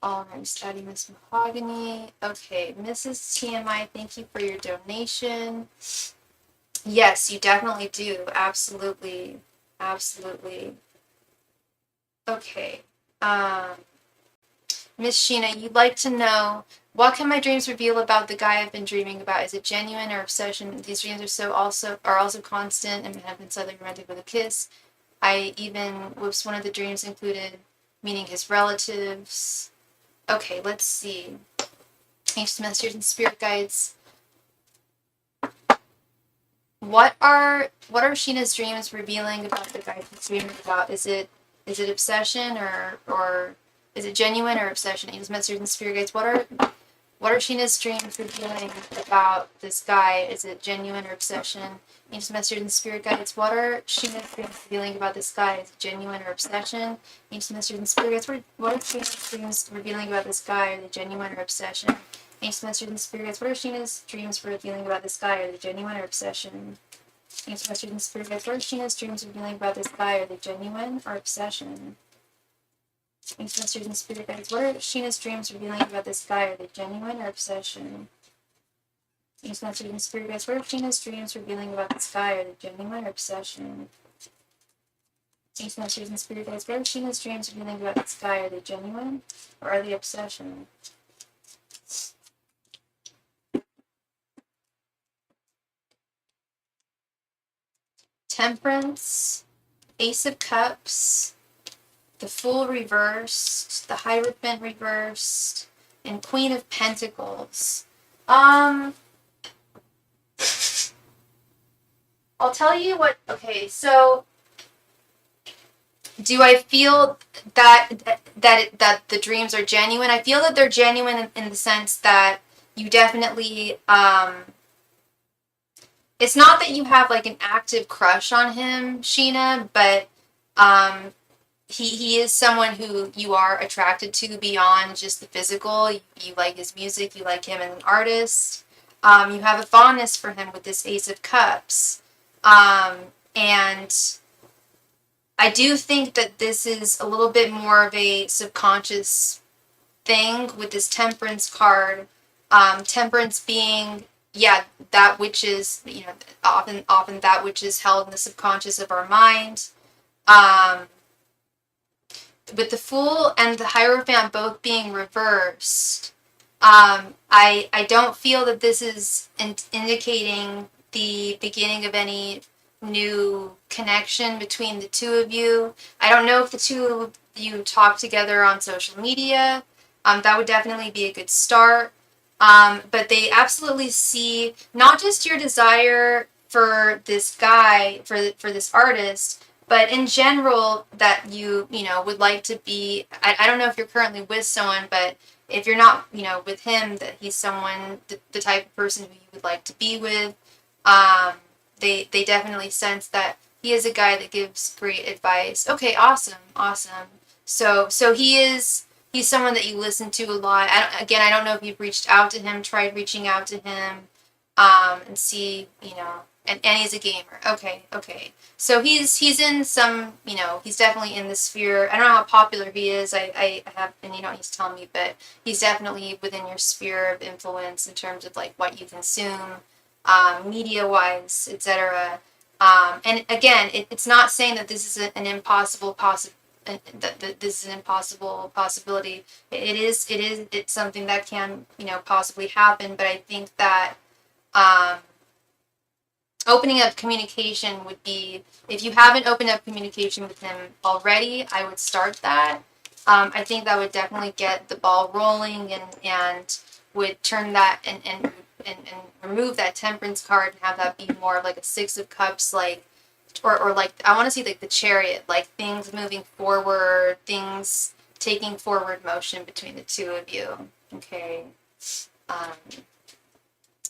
Speaker 1: All right, study Miss Mahogany. Okay, Mrs. TMI, thank you for your donation. Yes, you definitely do. Absolutely. Absolutely. Okay. Miss Sheena, you'd like to know, what can my dreams reveal about the guy I've been dreaming about? Is it genuine or obsession? These dreams are also constant and have been suddenly romantic with a kiss. Whoops, one of the dreams included meeting his relatives. Okay, let's see. Ancient masters and spirit guides. What are Sheena's dreams revealing about the guy she's dreaming about? Is it obsession or is it genuine or obsession? Ancient masters and spirit guides. What are Sheena's dreams revealing about this guy? Is it genuine or obsession? Ancient masters and spirit guides. What are Sheena's dreams revealing about this guy? Is it genuine or obsession? Ancient masters and spirit guides. What are Sheena's dreams revealing about this guy? Are they genuine or obsession? Ancient masters and spirit guides. What are Sheena's dreams revealing about this guy? Are they genuine or obsession? Ancient masters and spirit guides. What are Sheena's dreams revealing about this guy? Are they genuine or obsession? Ancient masters and spirit guides. What are Sheena's dreams revealing about this guy? Are they genuine or obsession? Ancient masters and spirit guides. What are Sheena's dreams revealing about this guy? Are they genuine or obsession? Ancient masters and spirit guides. What are Sheena's dreams revealing about this guy? Are they genuine or are they obsession? Temperance, Ace of Cups, the Fool reversed, the Hierophant reversed, and Queen of Pentacles. I'll tell you what, okay, so do I feel that the dreams are genuine? I feel that they're genuine in the sense that you definitely, it's not that you have like an active crush on him, Sheena, but he is someone who you are attracted to beyond just the physical. You like his music, you like him as an artist. You have a fondness for him with this Ace of Cups. And I do think that this is a little bit more of a subconscious thing with this Temperance card. Temperance being, yeah, that which is, you know, often that which is held in the subconscious of our mind. With the Fool and the Hierophant both being reversed, I don't feel that this is indicating the beginning of any new connection between the two of you. I don't know if the two of you talk together on social media. That would definitely be a good start. But they absolutely see not just your desire for this guy, for this artist, but in general that you know, would like to be, I don't know if you're currently with someone, but if you're not, you know, with him, that he's someone, the type of person who you would like to be with. They definitely sense that he is a guy that gives great advice. Okay, awesome. So he's someone that you listen to a lot. I don't know if you've reached out to him, tried reaching out to him, and see, you know, And he's a gamer. Okay, okay. So he's in some, he's definitely in the sphere. I don't know how popular he is. I have, and you don't need to tell me, but he's definitely within your sphere of influence in terms of like what you consume, media wise, etc. And again, it's not saying that this is an impossible that this is an impossible possibility. It's something that can possibly happen. But I think that um, opening up communication would be, if you haven't opened up communication with him already, I would start that. I think that would definitely get the ball rolling and would turn that and remove that temperance card and have that be more of like a six of cups, like, or like, I want to see like the chariot, like things moving forward, things taking forward motion between the two of you. Okay. Um,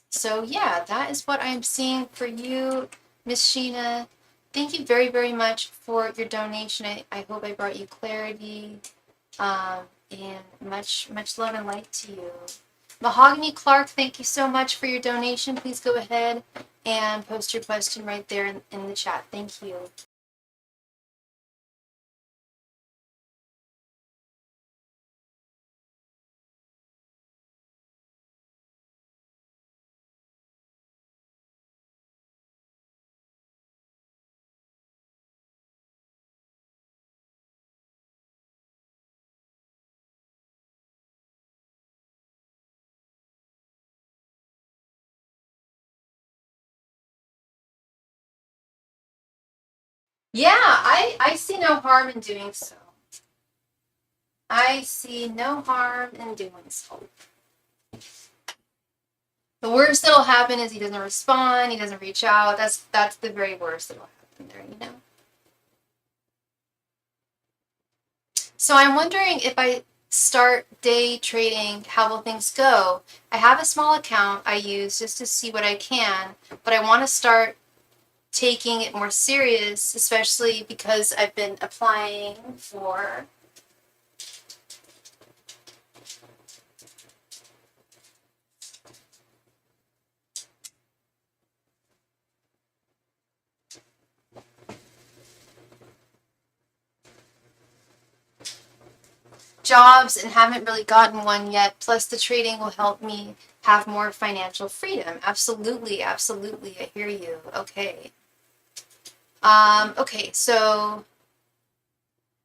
Speaker 1: So yeah, that is what I'm seeing for you, Miss Sheena. Thank you very, very much for your donation. I hope I brought you clarity, and much, much love and light to you. Mahogany Clark, thank you so much for your donation. Please go ahead and post your question right there in the chat. Thank you. Yeah, I see no harm in doing so. I see no harm in doing so. The worst that'll happen is he doesn't respond, he doesn't reach out. That's the very worst that'll happen there. So I'm wondering, if I start day trading, how will things go? I have a small account I use just to see what I can, but I want to start taking it more serious, especially because I've been applying for jobs and haven't really gotten one yet. Plus, the trading will help me have more financial freedom. Absolutely, absolutely. I hear you. Okay. Okay, so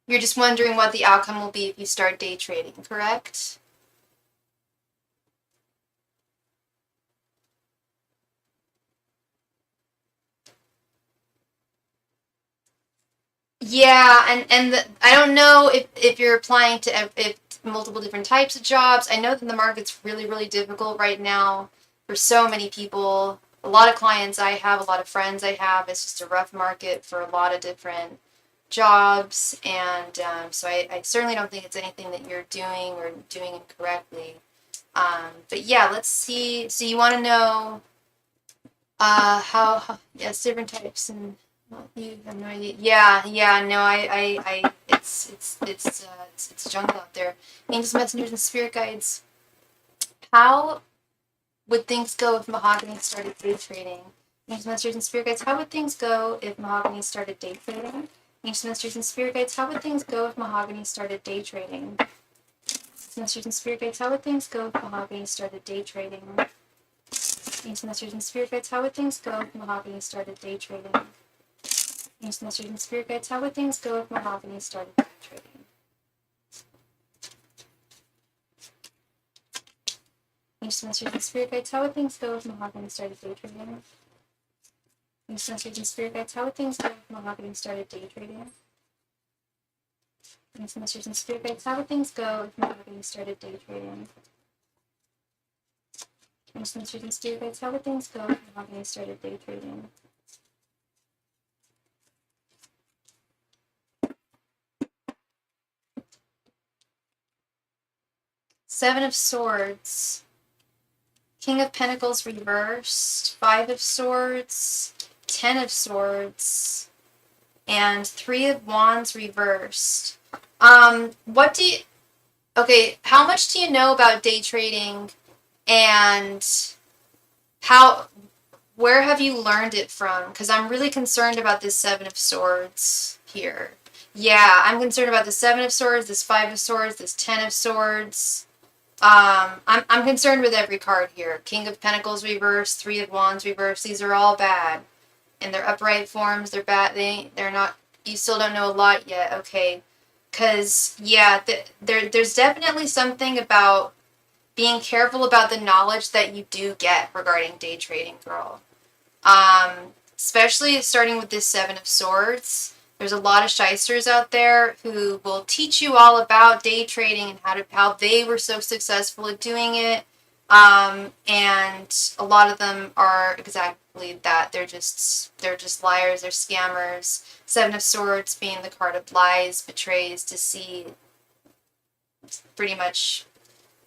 Speaker 1: you're just wondering what the outcome will be if you start day trading, correct? Yeah, and I don't know if you're applying to if multiple different types of jobs. I know that the market's really, really difficult right now for so many people. A lot of clients I have, a lot of friends I have. It's just a rough market for a lot of different jobs, and so I certainly don't think it's anything that you're doing or doing incorrectly. But yeah, let's see. So you want to know how yes, different types, and well, you have no idea. Yeah, no, it's jungle out there. Angels, messengers, and spirit guides. How would things go if Mahogany started day trading? Angels, messengers, and spirit guides. How would things go if Mahogany started day trading? Angels, messengers, and spirit guides. How would things go if Mahogany started day trading? Messengers and spirit guides. How would things go if Mahogany started day trading? Angels, messengers, and spirit guides. How would things go if Mahogany started day trading? Angels, messengers, and spirit guides. How would things go if Mahogany started day trading? Angels, messengers, and spirit guides. How would things go if Mahogany started day trading? Angels, messengers, and spirit guides. How would things go if Mahogany started day trading? Angels, messengers, and spirit guides. How would things go if Mahogany started day trading? Angels, messengers, and spirit guides. How would things go if Mahogany started day trading? Seven of Swords, King of Pentacles reversed, Five of Swords, Ten of Swords, and Three of Wands reversed. What do you... Okay, how much do you know about day trading, and how... where have you learned it from? Because I'm really concerned about this Seven of Swords here. Yeah, I'm concerned about the Seven of Swords, this Five of Swords, this Ten of Swords. I'm concerned with every card here. King of Pentacles reverse, Three of Wands reverse. These are all bad. In their upright forms, they're bad. They're not. You still don't know a lot yet. Okay, because yeah, there's definitely something about being careful about the knowledge that you do get regarding day trading, girl. Especially starting with this Seven of Swords. There's a lot of shysters out there who will teach you all about day trading and how they were so successful at doing it. And a lot of them are exactly that. They're just liars. They're scammers. Seven of Swords being the card of lies, betrays, deceit, pretty much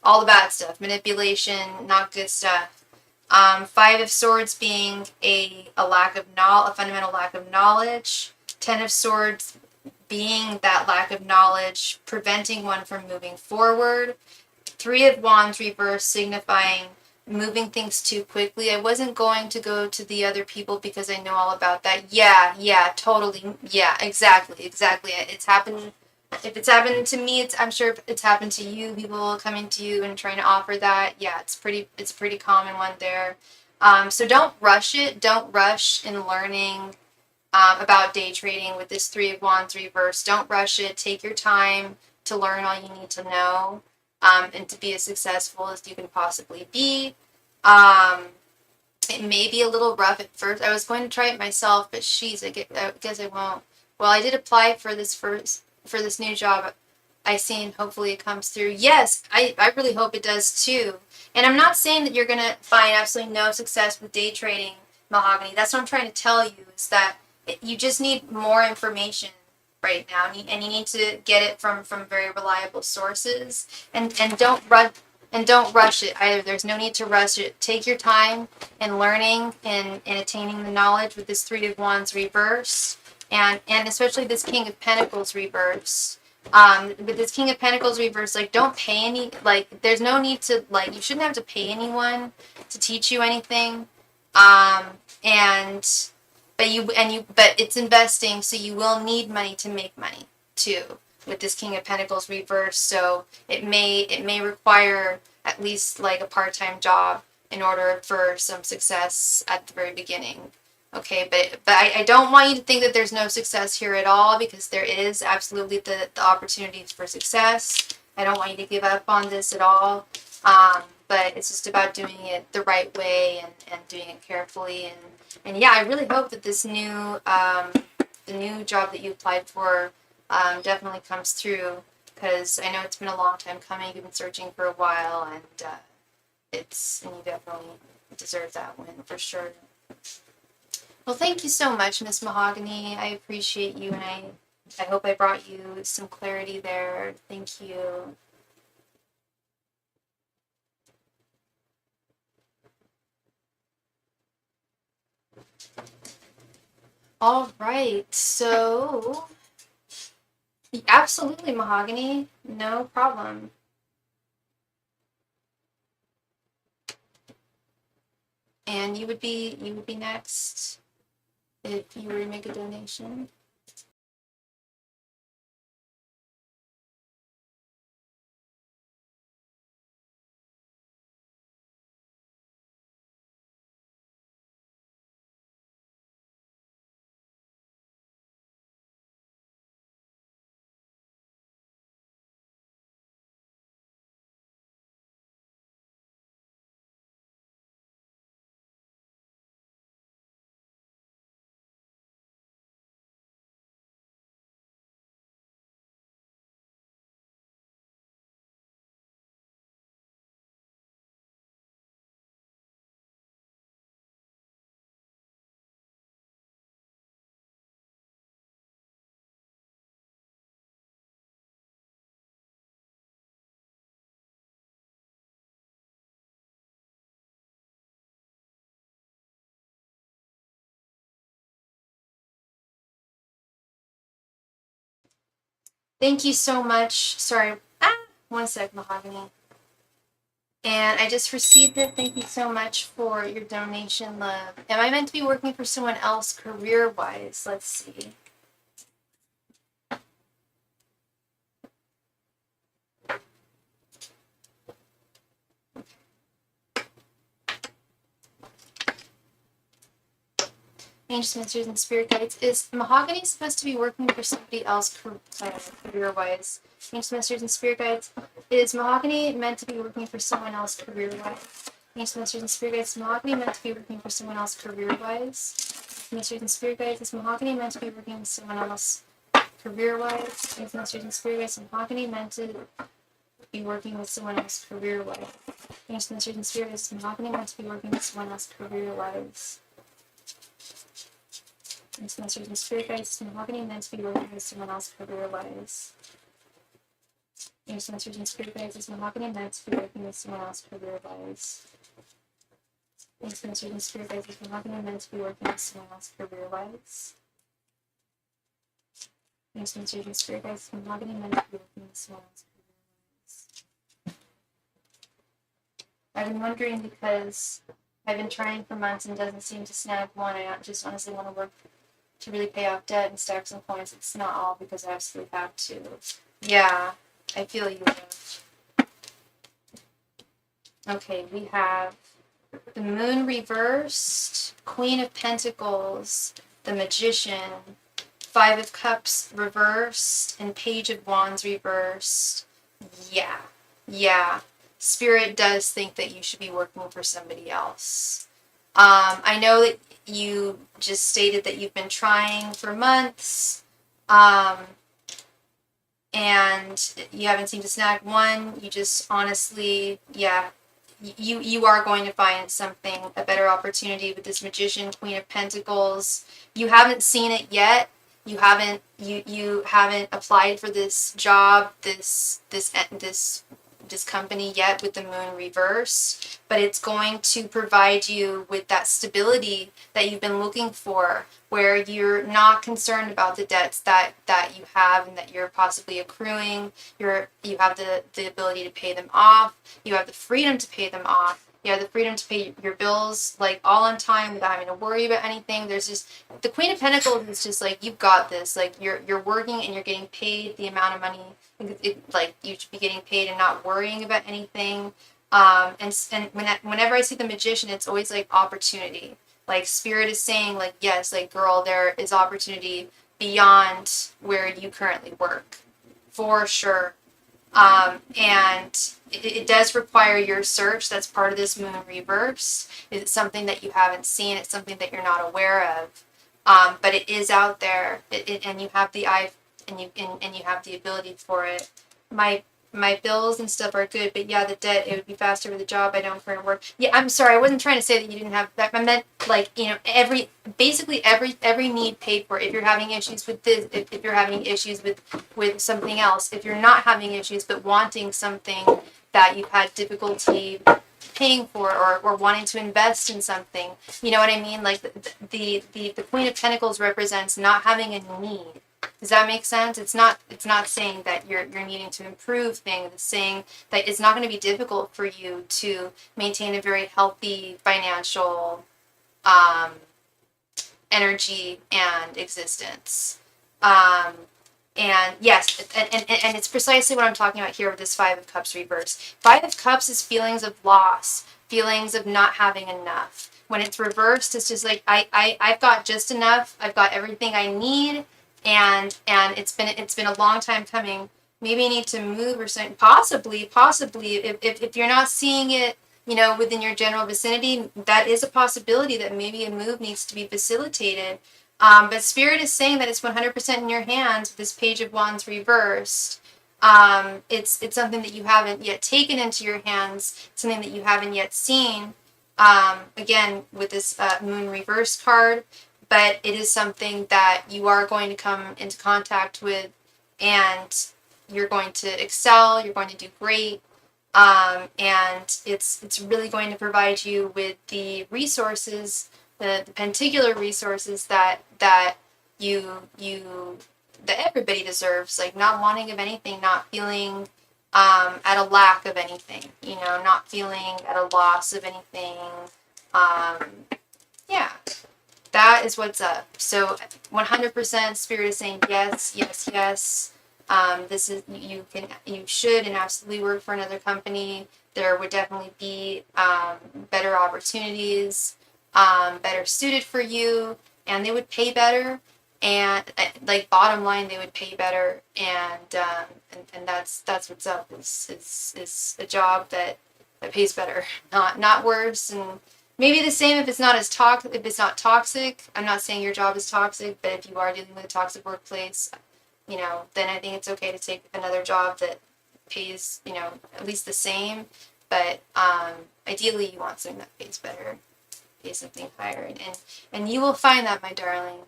Speaker 1: all the bad stuff. Manipulation, not good stuff. Five of Swords being a lack of knowledge, a fundamental lack of knowledge. Ten of Swords being that lack of knowledge, preventing one from moving forward. Three of Wands reverse signifying moving things too quickly. I wasn't going to go to the other people because I know all about that. Yeah, totally. Yeah, exactly. It's happened. If it's happened to me, I'm sure it's happened to you. People coming to you and trying to offer that. Yeah, it's a pretty common one there. So don't rush it. Don't rush in learning about day trading with this Three of Wands reverse. Don't rush it. Take your time to learn all you need to know, and to be as successful as you can possibly be. It may be a little rough at first. I was going to try it myself, but I guess I won't. Well, I did apply for this new job I seen. Hopefully it comes through. Yes, I really hope it does too. And I'm not saying that you're going to find absolutely no success with day trading, Mahogany. That's what I'm trying to tell you, is that you just need more information right now, and you need to get it from very reliable sources, and don't rush it either. There's no need to rush it. Take your time in learning and attaining the knowledge with this Three of Wands reverse, and especially this King of Pentacles reverse. With this King of Pentacles reverse, like, don't pay any, like, there's no need to, like, you shouldn't have to pay anyone to teach you anything. And but it's investing, so you will need money to make money too with this King of Pentacles reverse. So it may require at least like a part-time job in order for some success at the very beginning. Okay, but I don't want you to think that there's no success here at all, because there is absolutely the opportunities for success. I don't want you to give up on this at all. But it's just about doing it the right way, and doing it carefully. And yeah, I really hope that this new the new job that you applied for definitely comes through, because I know it's been a long time coming. You've been searching for a while, and you definitely deserve that win for sure. Well, thank you so much, Miss Mahogany. I appreciate you, and I hope I brought you some clarity there. Thank you. All right, so absolutely, Mahogany, no problem. And you would be next if you were to make a donation. Thank you so much. Sorry. One sec, Mahogany. And I just received it. Thank you so much for your donation, love. Am I meant to be working for someone else career-wise? Let's see. Angels, Masters, and Spirit Guides. Is Mahogany supposed to be working for somebody else career-wise? Angels, Masters, and Spirit Guides. Is Mahogany meant to be working for someone else career-wise? Angels, Masters, and Spirit Guides. Is Mahogany meant to be working for someone else career-wise? Masters and Spirit Guides. Is Mahogany meant to be working with someone else career-wise? Angels, Masters, and Spirit Guides. Is Mahogany meant to be working with someone else career-wise? Angels, Masters, and Spirit Guides. Is Mahogany meant to be working with someone else career-wise? And Masters and Spirit Guides, Mahogany meant to be working with someone else career-wise. Masters and Spirit Guides, is Mahogany meant to be working with someone else career-wise. Masters and Spirit Guides, is Mahogany meant to be working with someone else career-wise. Masters and Spirit Guides, is Mahogany meant to be working with someone else career-wise. I've been wondering because I've been trying for months and doesn't seem to snag one. I just honestly want to work to really pay off debt and stack some coins. It's not all because I absolutely have to. Yeah, I feel you. Okay, we have the Moon reversed, Queen of Pentacles, the Magician, Five of Cups reversed, and Page of Wands reversed. Yeah. Spirit does think that you should be working for somebody else. I know that you just stated that you've been trying for months, and you haven't seemed to snag one. You just honestly, you are going to find something, a better opportunity with this Magician, Queen of Pentacles. You haven't seen it yet. You haven't applied for this job, this company yet with the Moon reverse, but it's going to provide you with that stability that you've been looking for, where you're not concerned about the debts that you have and that you're possibly accruing. You have the ability to pay them off. You have the freedom to pay them off. You have the freedom to pay your bills like all on time without having to worry about anything. There's just the Queen of Pentacles is just like, you've got this. Like you're working and you're getting paid the amount of money like you should be getting paid and not worrying about anything. Whenever I see the Magician, it's always like opportunity. Like Spirit is saying, like, yes, like girl, there is opportunity beyond where you currently work, for sure. And it does require your search. That's part of this Moon reverse. It's something that you haven't seen. It's something that you're not aware of. But it is out there, and you have the eye, and you have the ability for it. My bills and stuff are good, but yeah, the debt, it would be faster with the job I don't currently work. Yeah, I'm sorry, I wasn't trying to say that you didn't have that. I meant like, every need paid for. If you're having issues with this, if you're having issues with something else, if you're not having issues but wanting something that you've had difficulty paying for, or wanting to invest in something, you know what I mean? Like the Queen of Pentacles represents not having a need. Does that make sense? It's not saying that you're needing to improve things. It's saying that it's not going to be difficult for you to maintain a very healthy financial energy and existence. And yes, and it's precisely what I'm talking about here with this Five of Cups reverse. Five of Cups is feelings of loss, feelings of not having enough. When it's reversed, it's just like, I've got just enough. I've got everything I need. And it's been a long time coming. Maybe you need to move or something. Possibly, if you're not seeing it, within your general vicinity, that is a possibility that maybe a move needs to be facilitated. But Spirit is saying that it's 100% in your hands with this Page of Wands reversed. It's something that you haven't yet taken into your hands, something that you haven't yet seen. Again, with this Moon reverse card. But it is something that you are going to come into contact with, and you're going to excel, you're going to do great, and it's really going to provide you with the resources, the particular resources that everybody deserves, like not wanting of anything, not feeling at a lack of anything, not feeling at a loss of anything. Yeah, that is what's up. So 100% Spirit is saying yes, yes, yes. This is, you should and absolutely work for another company. There would definitely be better opportunities, better suited for you, and they would pay better. And like bottom line, they would pay better, and that's what's up. Is a job that pays better, not worse, and maybe the same if it's not if it's not toxic. I'm not saying your job is toxic, but if you are dealing with a toxic workplace, then I think it's okay to take another job that pays, at least the same. But ideally, you want something that pays better, pays something higher, and you will find that, my darling.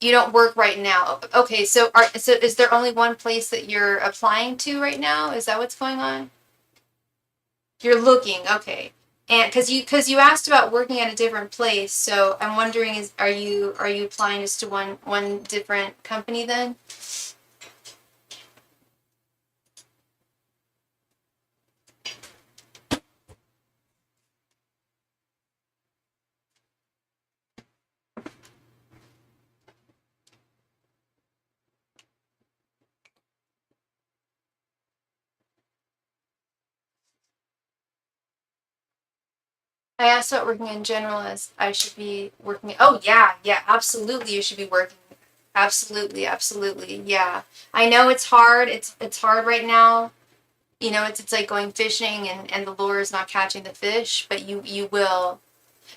Speaker 1: You don't work right now. Okay, so is there only one place that you're applying to right now? Is that what's going on? You're looking, okay. And because you asked about working at a different place, so I'm wondering, are you applying just to one different company then? I asked about working in general as I should be working. Oh yeah, yeah, absolutely. You should be working. Absolutely, absolutely. Yeah. I know it's hard. It's hard right now. It's like going fishing and the lure is not catching the fish, but you will.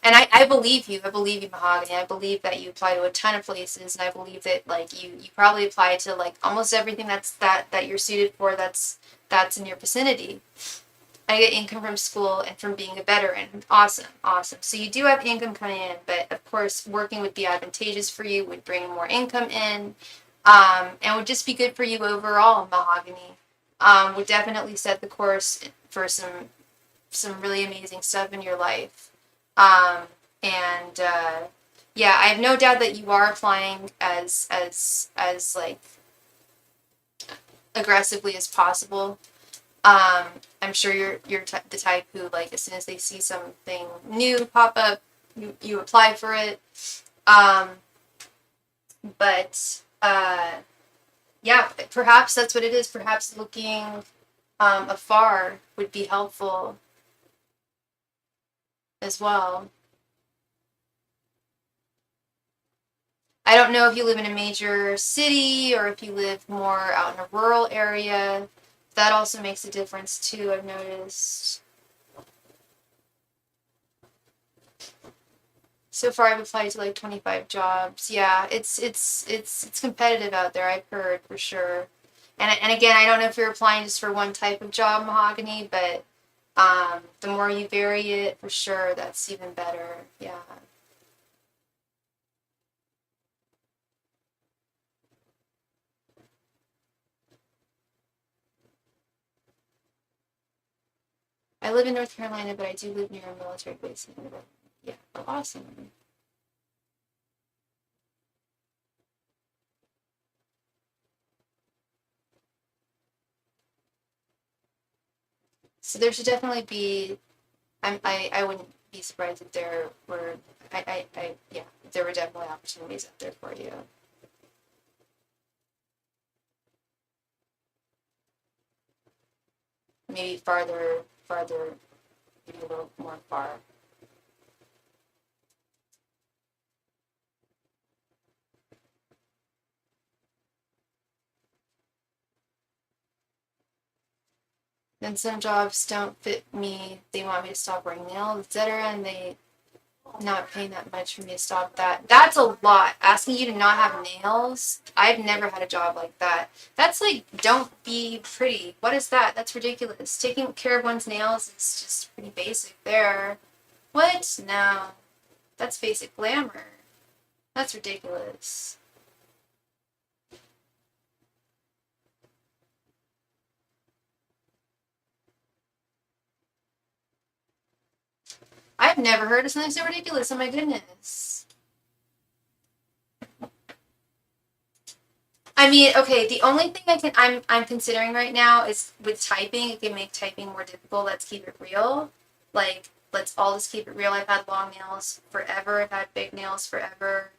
Speaker 1: And I believe you. I believe you, Mahogany. I believe that you apply to a ton of places, and I believe that like you probably apply to like almost everything that you're suited for. That's in your vicinity. I get income from school and from being a veteran. Awesome, awesome. So you do have income coming in, but of course, working would be advantageous for you, would bring more income in, and would just be good for you overall, Mahogany. Would definitely set the course for some really amazing stuff in your life. Um, and yeah, I have no doubt that you are applying as like aggressively as possible. Um, I'm sure you're the type who, like, as soon as they see something new pop up, you apply for it. Um, but yeah, perhaps that's what it is. Perhaps looking afar would be helpful as well. I don't know if you live in a major city or if you live more out in a rural area. That also makes a difference too, I've noticed. So far I've applied to like 25 jobs. Yeah, it's competitive out there, I've heard for sure. And again, I don't know if you're applying just for one type of job, Mahogany, but the more you vary it, for sure, that's even better. Yeah. I live in North Carolina, but I do live near a military base. Yeah, oh, awesome. So there should definitely be. I wouldn't be surprised if there were. Yeah, there were definitely opportunities out there for you. Maybe farther, maybe a little more far. Then some jobs don't fit me. They want me to stop wearing nails, etc., and they not paying that much for me to stop that. That's a lot. Asking you to not have nails. I've never had a job like that. That's like, don't be pretty. What is that? That's ridiculous. Taking care of one's nails is just pretty basic there. What? No. That's basic glamour. That's ridiculous. I've never heard of something so ridiculous. Oh my goodness. I mean, okay, the only thing I'm considering right now is with typing, it can make typing more difficult. Let's keep it real. Like, let's all just keep it real. I've had long nails forever. I've had big nails forever.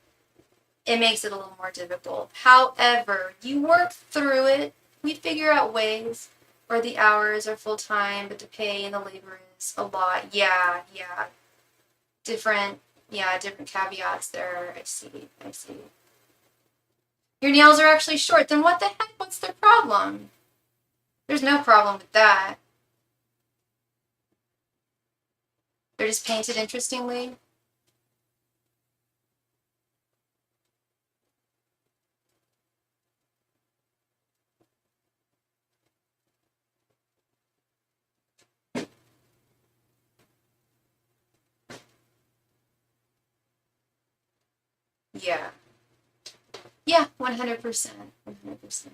Speaker 1: It makes it a little more difficult. However, you work through it. We figure out ways where the hours are full time, but the pay and the labor is a lot. Yeah, yeah. Different, yeah, different caveats there. I see, I see. Your nails are actually short. Then what the heck? What's the problem? There's no problem with that. They're just painted interestingly. Yeah. Yeah, 100%. 100%.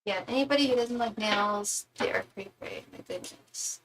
Speaker 1: Yeah, anybody who doesn't like nails, they are pretty great. My goodness.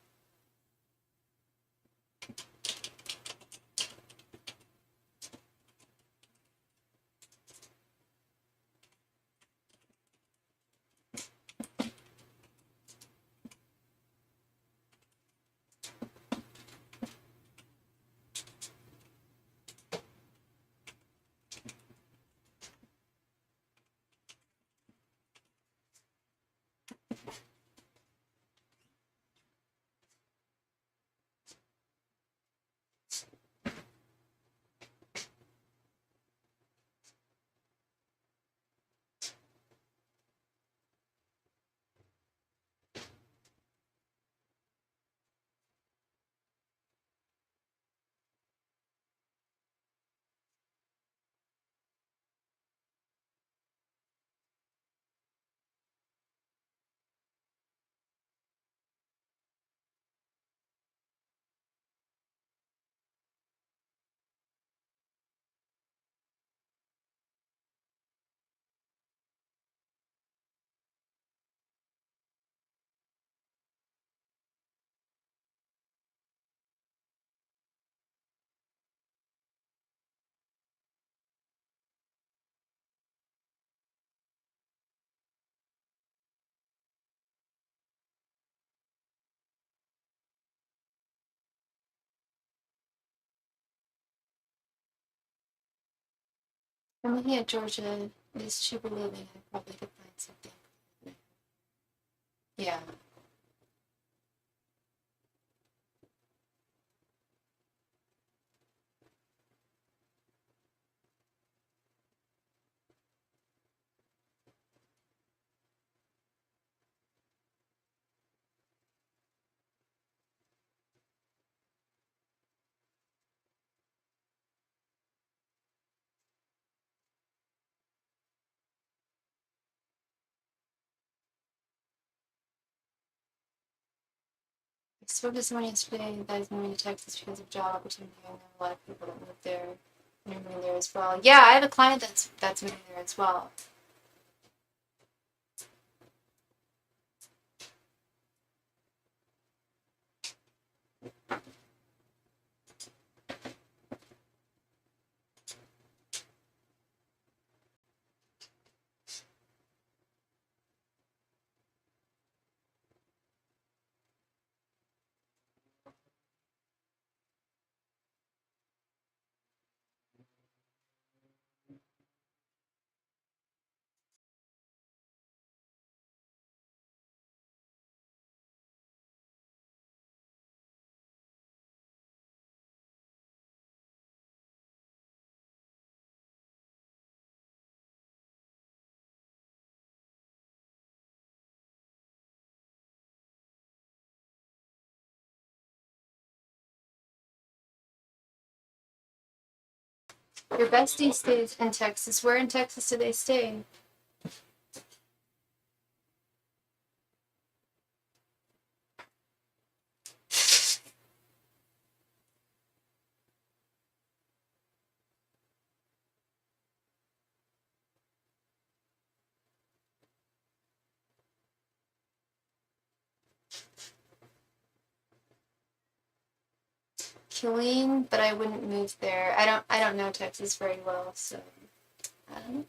Speaker 1: I'm looking at Georgia. It's cheaper living. I probably could find something. Yeah. I spoke to someone yesterday that is moving to Texas because of job opportunity. I know a lot of people that move there and are moving there as well. Yeah, I have a client that's moving there as well. Your bestie stays in Texas. Where in Texas do they stay? Killeen, but I wouldn't move there. I don't know Texas very well, so I don't know.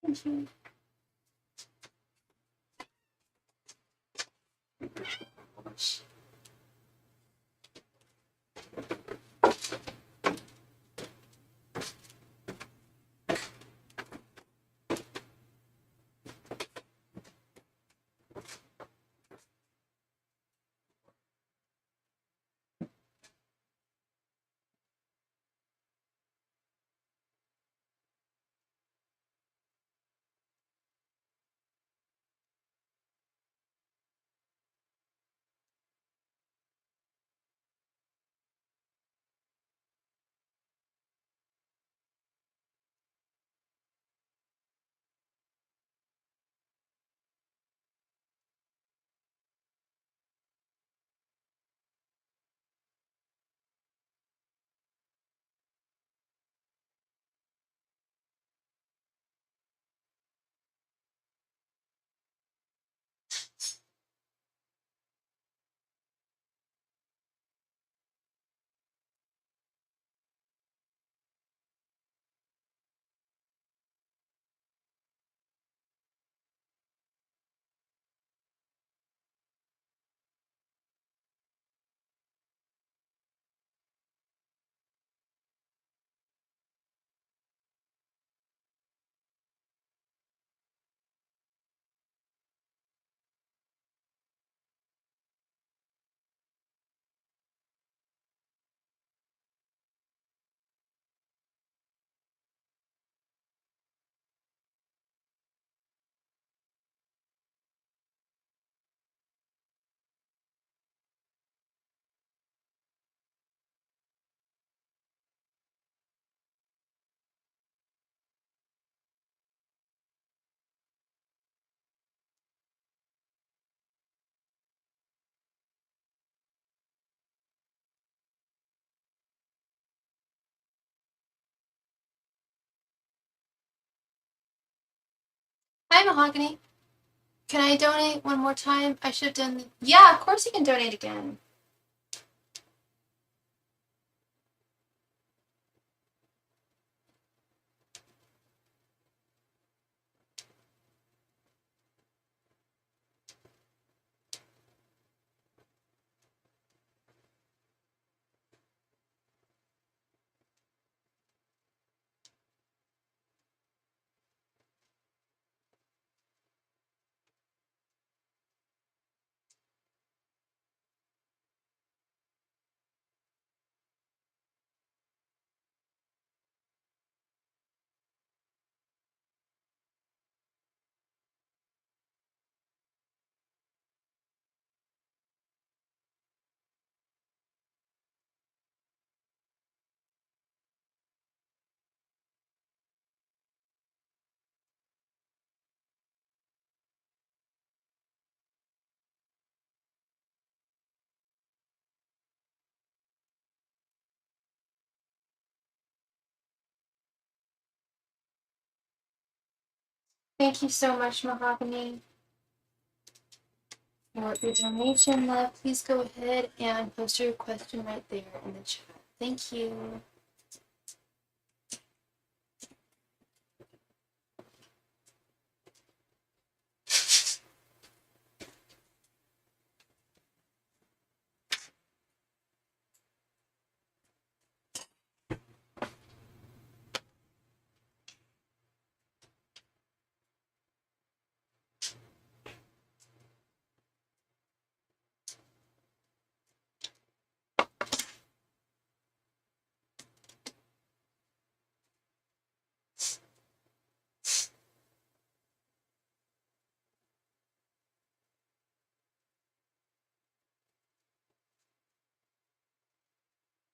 Speaker 1: Mhm. Hi, Mahogany. Can I donate one more time? I should have done... Yeah, of course you can donate again. Thank you so much, Mahogany, for your donation, love. Please go ahead and post your question right there in the chat. Thank you.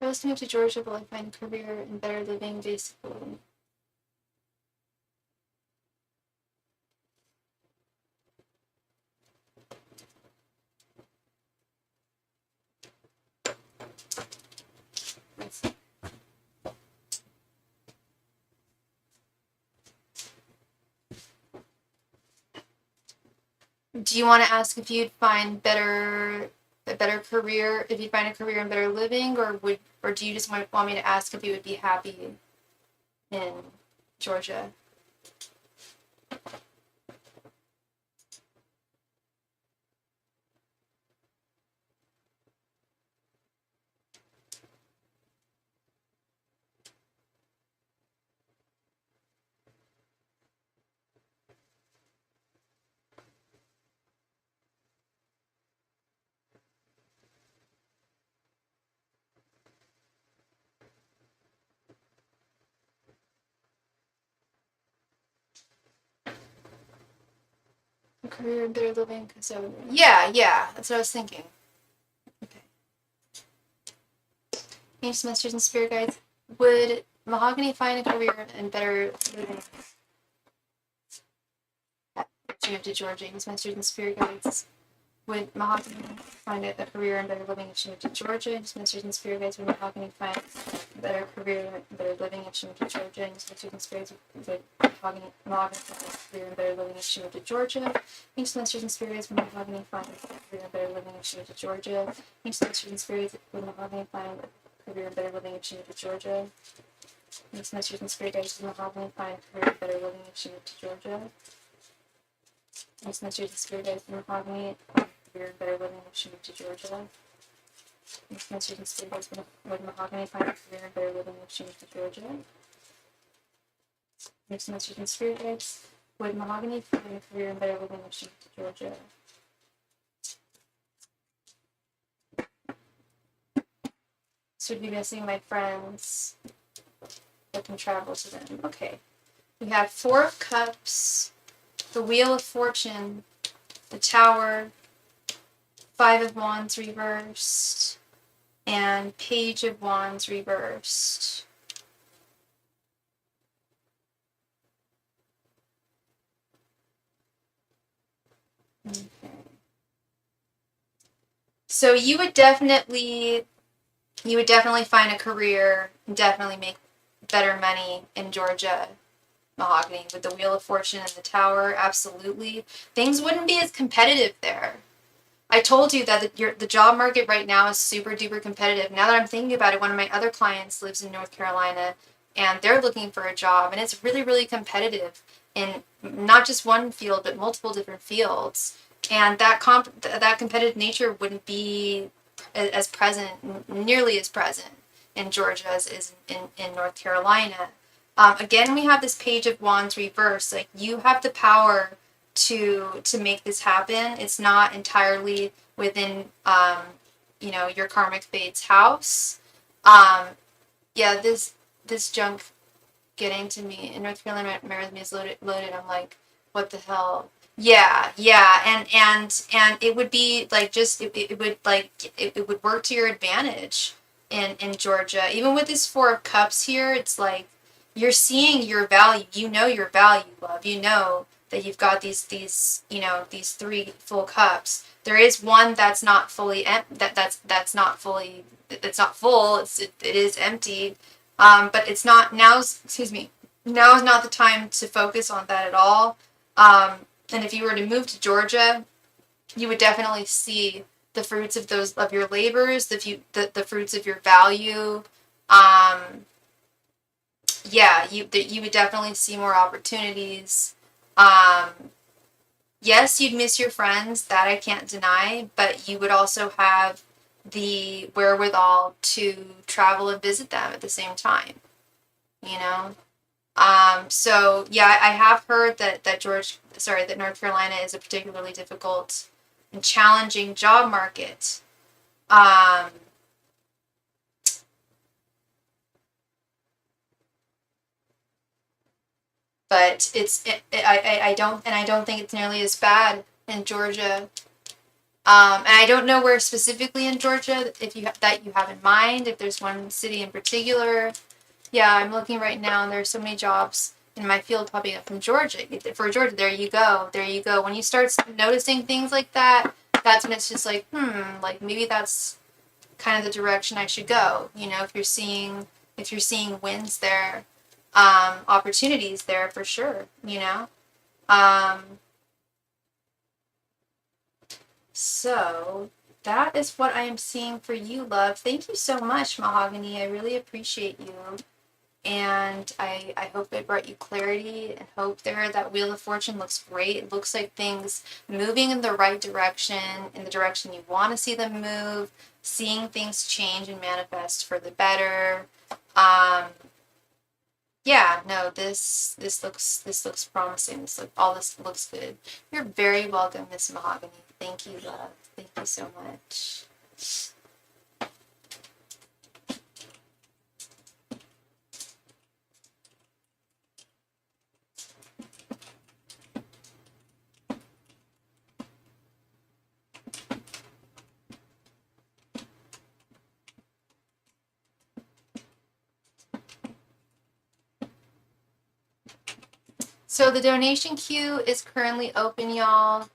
Speaker 1: I was to move to Georgia, will I find a career and better living, basically? Let's see. Do you want to ask if you'd find a better career, if you'd find a career and better living, or do you just want me to ask if you would be happy in Georgia? A career and better living, because yeah, that's what I was thinking. Okay. Ancient semesters and spirit guides. Would Mahogany find a career and better living? She moved to Georgia. Ancient semesters and spirit guides. Would Mahogany find a career and better living if she moved to Georgia? Ancient semesters and spirit guides. Would Mahogany find a better career and better living if she moved to Georgia? Ancient semesters and spirit guides. Would Mahogany find a career and better living if she moved to Georgia? Ancient semesters and spirit guides. Would Mahogany find a career and better living if she moved to Georgia? Ancient semesters and spirit guides. Would Mahogany find a career and better living if she moved to Georgia? Ancient semesters and spirit guides. Would Mahogany find a career and better living if she moved to Georgia? Ancient semesters and spirit guides. Would Mahogany find a career and better living if she moved to Georgia? Ancient semesters and spirit guides. Would Mahogany find a career and better living if she moved to Georgia? Ancient semesters and spirit guides. Would Mahogany find a career and better living if she moved to Georgia? So would be missing my friends that can travel to them. Okay. We have Four of Cups, the Wheel of Fortune, the Tower, Five of Wands reversed, and Page of Wands reversed. Okay. So you would definitely find a career and definitely make better money in Georgia Mahogany, with the Wheel of Fortune and the Tower. Absolutely. Things wouldn't be as competitive there. I told you that the job market right now is super duper competitive. Now that I'm thinking about it, one of my other clients lives in North Carolina and they're looking for a job, and it's really, really competitive in not just one field, but multiple different fields. And that competitive nature wouldn't be as present, nearly as present in Georgia as is in North Carolina. Again, we have this Page of Wands reverse. Like, you have the power to make this happen. It's not entirely within your karmic fate's house. Yeah, this junk getting to me in North Carolina marries me is loaded. I'm like, what the hell? Yeah, and it would be like it would work to your advantage in Georgia. Even with this Four of Cups here, it's like you're seeing your value. You know your value, love. You know that you've got these three full cups. There is one that's not fully that's not fully, it's not full. It is empty. But it's not now's excuse me now is not the time to focus on that at all. And if you were to move to Georgia, you would definitely see the fruits of your labors, the fruits of your value. Yeah, you would definitely see more opportunities. Yes, you'd miss your friends, that I can't deny, but you would also have the wherewithal to travel and visit them at the same time, you know? So yeah, I have heard that North Carolina is a particularly difficult and challenging job market. But I don't think it's nearly as bad in Georgia. And I don't know where specifically in Georgia if you have in mind, if there's one city in particular. Yeah, I'm looking right now, and there's so many jobs in my field popping up from Georgia. For Georgia, there you go. When you start noticing things like that, that's when it's just like, like maybe that's kind of the direction I should go. If you're seeing wins there, opportunities there for sure. So that is what I am seeing for you, love. Thank you so much, Mahogany. I really appreciate you. And I hope it brought you clarity and hope there. That Wheel of Fortune looks great. It looks like things moving in the right direction, in the direction you want to see them move, seeing things change and manifest for the better. Yeah, no, this looks promising. All this looks good. You're very welcome, Miss Mahogany. Thank you, love. Thank you so much. So the donation queue is currently open, y'all.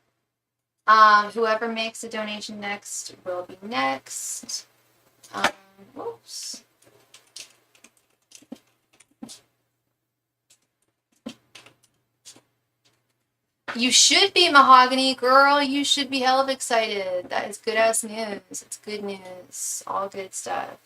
Speaker 1: Whoever makes a donation next will be next. Whoops. You should be, Mahogany, girl. You should be hell of excited. That is good ass news. It's good news. All good stuff.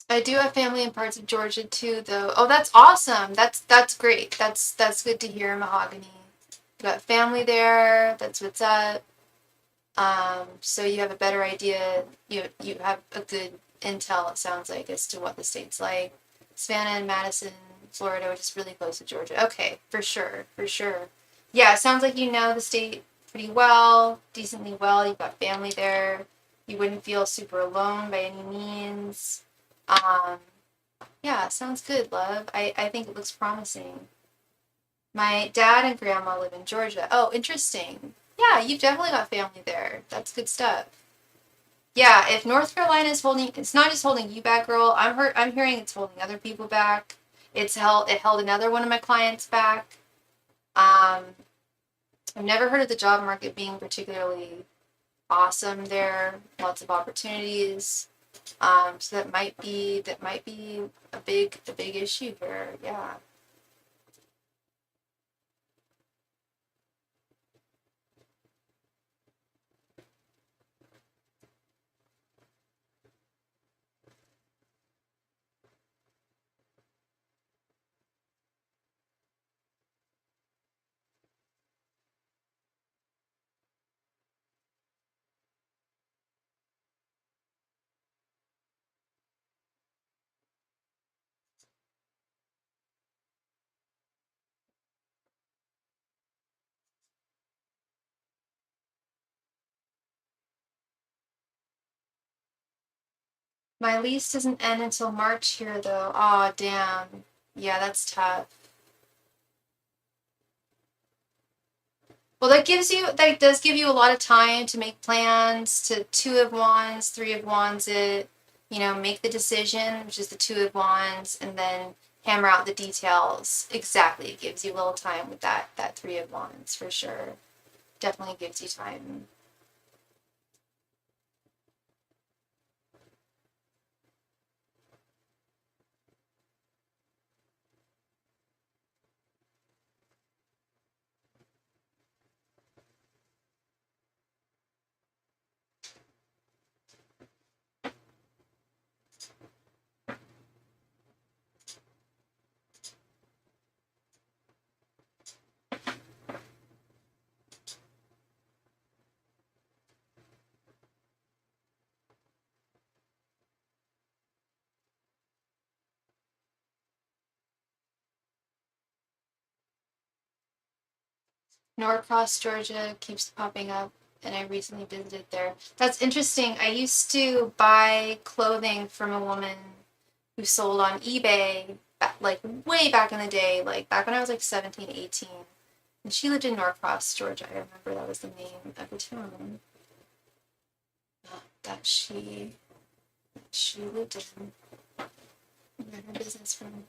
Speaker 1: I do have family in parts of Georgia too, though. Oh, that's awesome. That's great. That's good to hear, Mahogany. You got family there. That's what's up. So you have a better idea. You have a good intel, it sounds like, as to what the state's like. Savannah and Madison, Florida, which is really close to Georgia. Okay, for sure. Yeah, it sounds like you know the state pretty well, decently well. You've got family there. You wouldn't feel super alone by any means. Um, yeah, sounds good, love. I think it looks promising. My dad and grandma live in Georgia. Oh, interesting. Yeah, you've definitely got family there. That's good stuff. Yeah, if North Carolina is holding, it's not just holding you back, girl. I'm hearing it's holding other people back. It held another one of my clients back. Um, I've never heard of the job market being particularly awesome there. Lots of opportunities. So that might be a big issue here. Yeah. My lease doesn't end until March here though. Aw, damn. Yeah, that's tough. Well, that does give you a lot of time to make plans, to two of wands, three of wands it, make the decision, which is the two of wands, and then hammer out the details. Exactly. It gives you a little time with that three of wands for sure. Definitely gives you time. Norcross, Georgia keeps popping up, and I recently visited there. That's interesting. I used to buy clothing from a woman who sold on eBay, like way back in the day, like back when I was like 17, 18. And she lived in Norcross, Georgia. I remember that was the name of the town that she lived in. Ran her business from.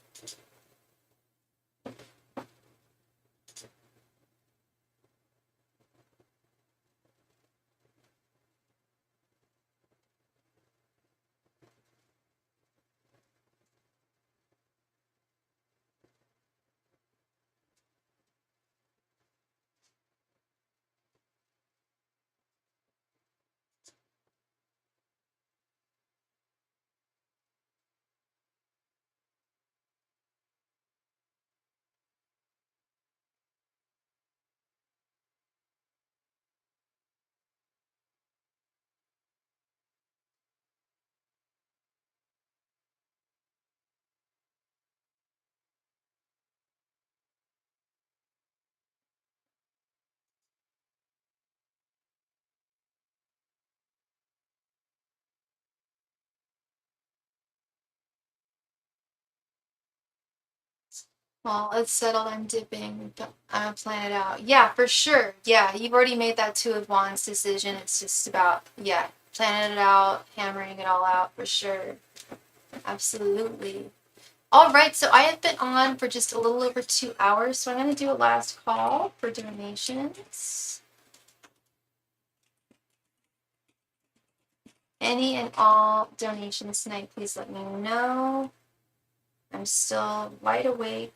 Speaker 1: Well, it's settled. I'm dipping. I'm gonna plan it out. Yeah, for sure. Yeah, you've already made that two of wands decision. It's just about, yeah, planning it out, hammering it all out for sure. Absolutely. All right, so I have been on for just a little over 2 hours, so I'm going to do a last call for donations. Any and all donations tonight, please let me know. I'm still wide awake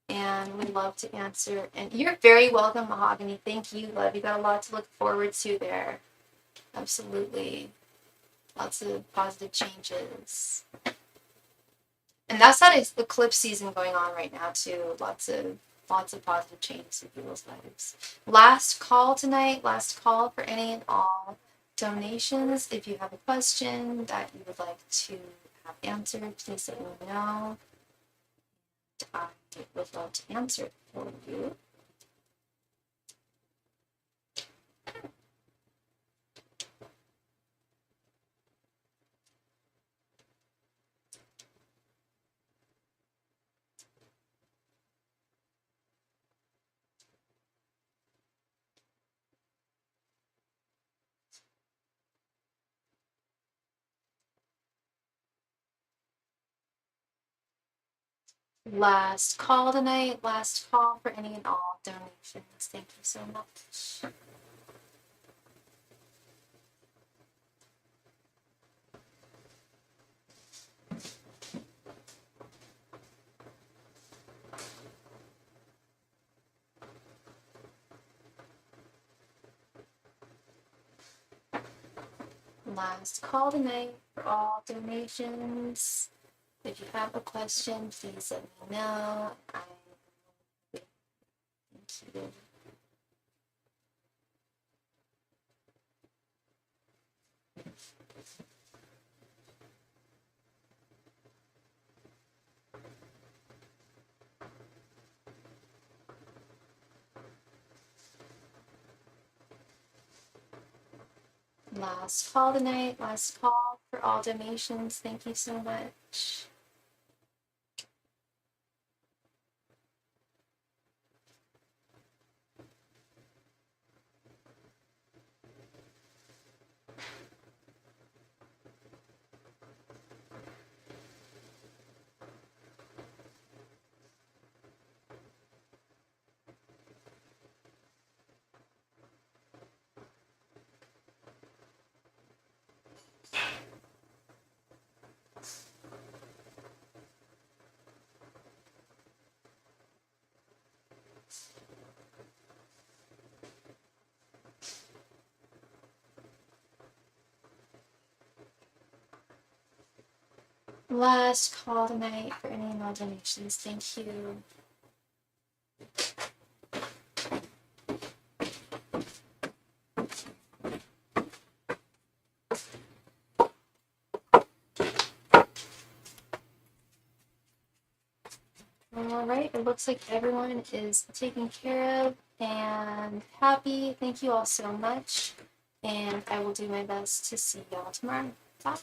Speaker 1: and would love to answer. And you're very welcome, Mahogany. Thank you, love. You got a lot to look forward to there. Absolutely. Lots of positive changes. And that's that eclipse season going on right now too. Lots of positive changes in people's lives. Last call tonight. Last call for any and all donations. If you have a question that you would like to have answered, please let me know. I would love to answer it for you. Last call tonight, last call for any and all donations. Thank you so much. Last call tonight for all donations. If you have a question, please let me know. Thank you. Last call tonight, last call for all donations. Thank you so much. Last call tonight for any and all donations. Thank you. All right, it looks like everyone is taken care of and happy. Thank you all so much. And I will do my best to see y'all tomorrow. Bye.